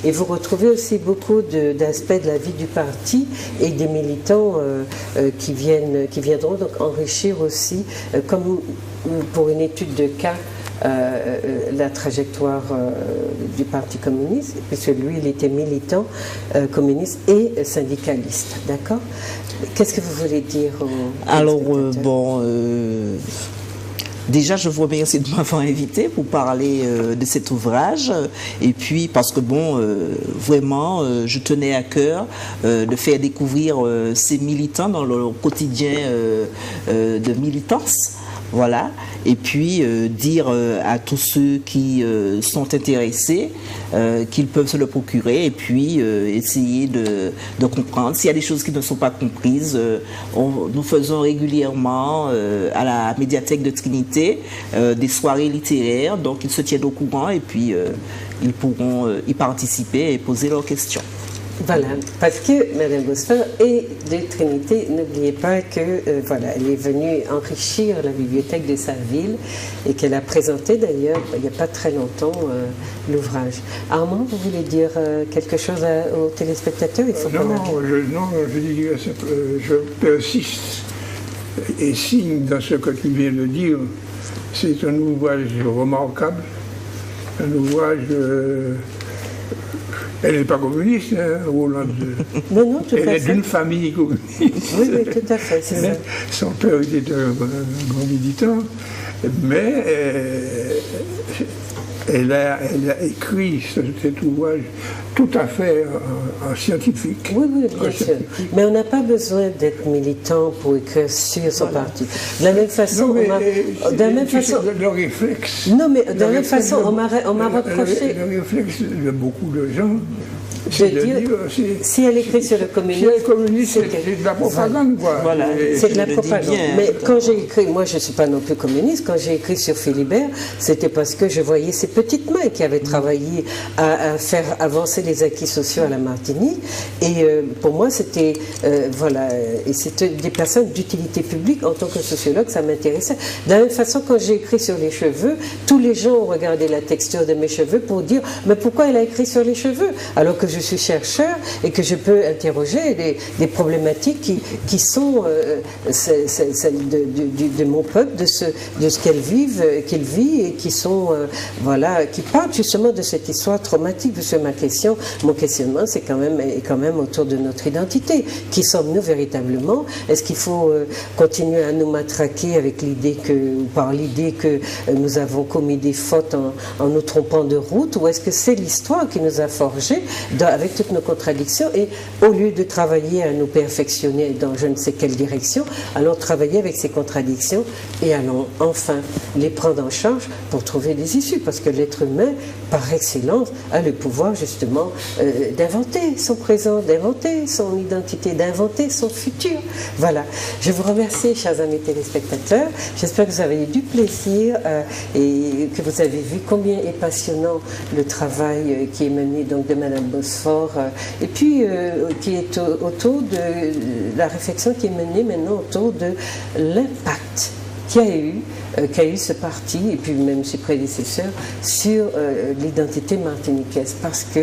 Et vous retrouvez aussi beaucoup d'aspects de la vie du parti et des militants qui viendront donc enrichir aussi, comme pour une étude de cas, la trajectoire du Parti communiste, puisque lui, il était militant communiste et syndicaliste. D'accord? Qu'est-ce que vous voulez dire Alors, déjà, je vous remercie de m'avoir invité pour parler de cet ouvrage. Et puis, parce que vraiment, je tenais à cœur de faire découvrir ces militants dans leur quotidien de militance. Voilà. Et puis, dire à tous ceux qui sont intéressés qu'ils peuvent se le procurer et puis essayer de comprendre. S'il y a des choses qui ne sont pas comprises, nous faisons régulièrement à la médiathèque de Trinité des soirées littéraires, donc ils se tiennent au courant et puis ils pourront y participer et poser leurs questions. Voilà, parce que Mme Bosphore est de Trinité, n'oubliez pas que voilà, elle est venue enrichir la bibliothèque de sa ville et qu'elle a présenté d'ailleurs il n'y a pas très longtemps l'ouvrage. Armand, vous voulez dire quelque chose aux téléspectateurs? Il faut je dis je persiste et signe dans ce que tu viens de dire. C'est un ouvrage remarquable, un ouvrage... Elle n'est pas communiste, hein, Roland. Non, tout à fait. Elle est d'une famille communiste. Oui, tout à fait, c'est ça. Son père était un grand militant, mais elle a écrit cet ouvrage tout à fait scientifique. Oui, bien sûr. Mais on n'a pas besoin d'être militant pour écrire sur son parti. De la même façon, le réflexe. Non, mais de la même façon, on m'a reproché. Le réflexe de beaucoup de gens. Je veux dire, si elle écrit sur le communisme, c'est de la propagande, quoi. Voilà, c'est de la propagande. Mais quand j'ai écrit, moi je ne suis pas non plus communiste, quand j'ai écrit sur Philibert, c'était parce que je voyais ces petites mains qui avaient travaillé à faire avancer les acquis sociaux à la Martinique. Et pour moi, c'était, voilà, et c'était des personnes d'utilité publique. En tant que sociologue, ça m'intéressait. De la même façon, quand j'ai écrit sur les cheveux, tous les gens ont regardé la texture de mes cheveux pour dire, mais pourquoi elle a écrit sur les cheveux? Alors que je suis chercheur et que je peux interroger des problématiques qui sont celles de mon peuple, de ce qu'il vit et qui sont, voilà, qui parlent justement de cette histoire traumatique. Parce que mon questionnement, c'est quand même autour de notre identité. Qui sommes-nous véritablement? Est-ce qu'il faut continuer à nous matraquer avec par l'idée que nous avons commis des fautes en nous trompant de route, ou est-ce que c'est l'histoire qui nous a forgés avec toutes nos contradictions, et au lieu de travailler à nous perfectionner dans je ne sais quelle direction, allons travailler avec ces contradictions et allons enfin les prendre en charge pour trouver des issues, parce que l'être humain, par excellence, a le pouvoir justement d'inventer son présent, d'inventer son identité, d'inventer son futur. Voilà. Je vous remercie, chers amis téléspectateurs. J'espère que vous avez eu du plaisir et que vous avez vu combien est passionnant le travail qui est mené donc de Madame Bosphore et puis qui est autour de la réflexion qui est menée maintenant autour de l'impact qu'a eu ce parti et puis même ses prédécesseurs sur l'identité martiniquaise, parce que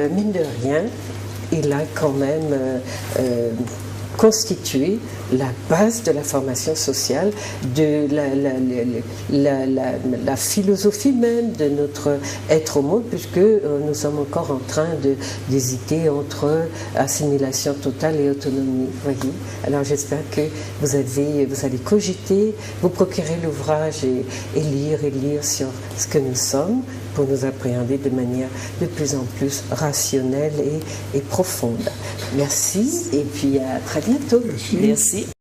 mine de rien, il a quand même constitué la base de la formation sociale, de la philosophie même de notre être au monde, puisque nous sommes encore en train d'hésiter entre assimilation totale et autonomie. Voyez. Alors j'espère que vous allez cogiter, vous procurer l'ouvrage et lire sur ce que nous sommes, pour nous appréhender de manière de plus en plus rationnelle et profonde. Merci et puis à très bientôt. Merci. Merci.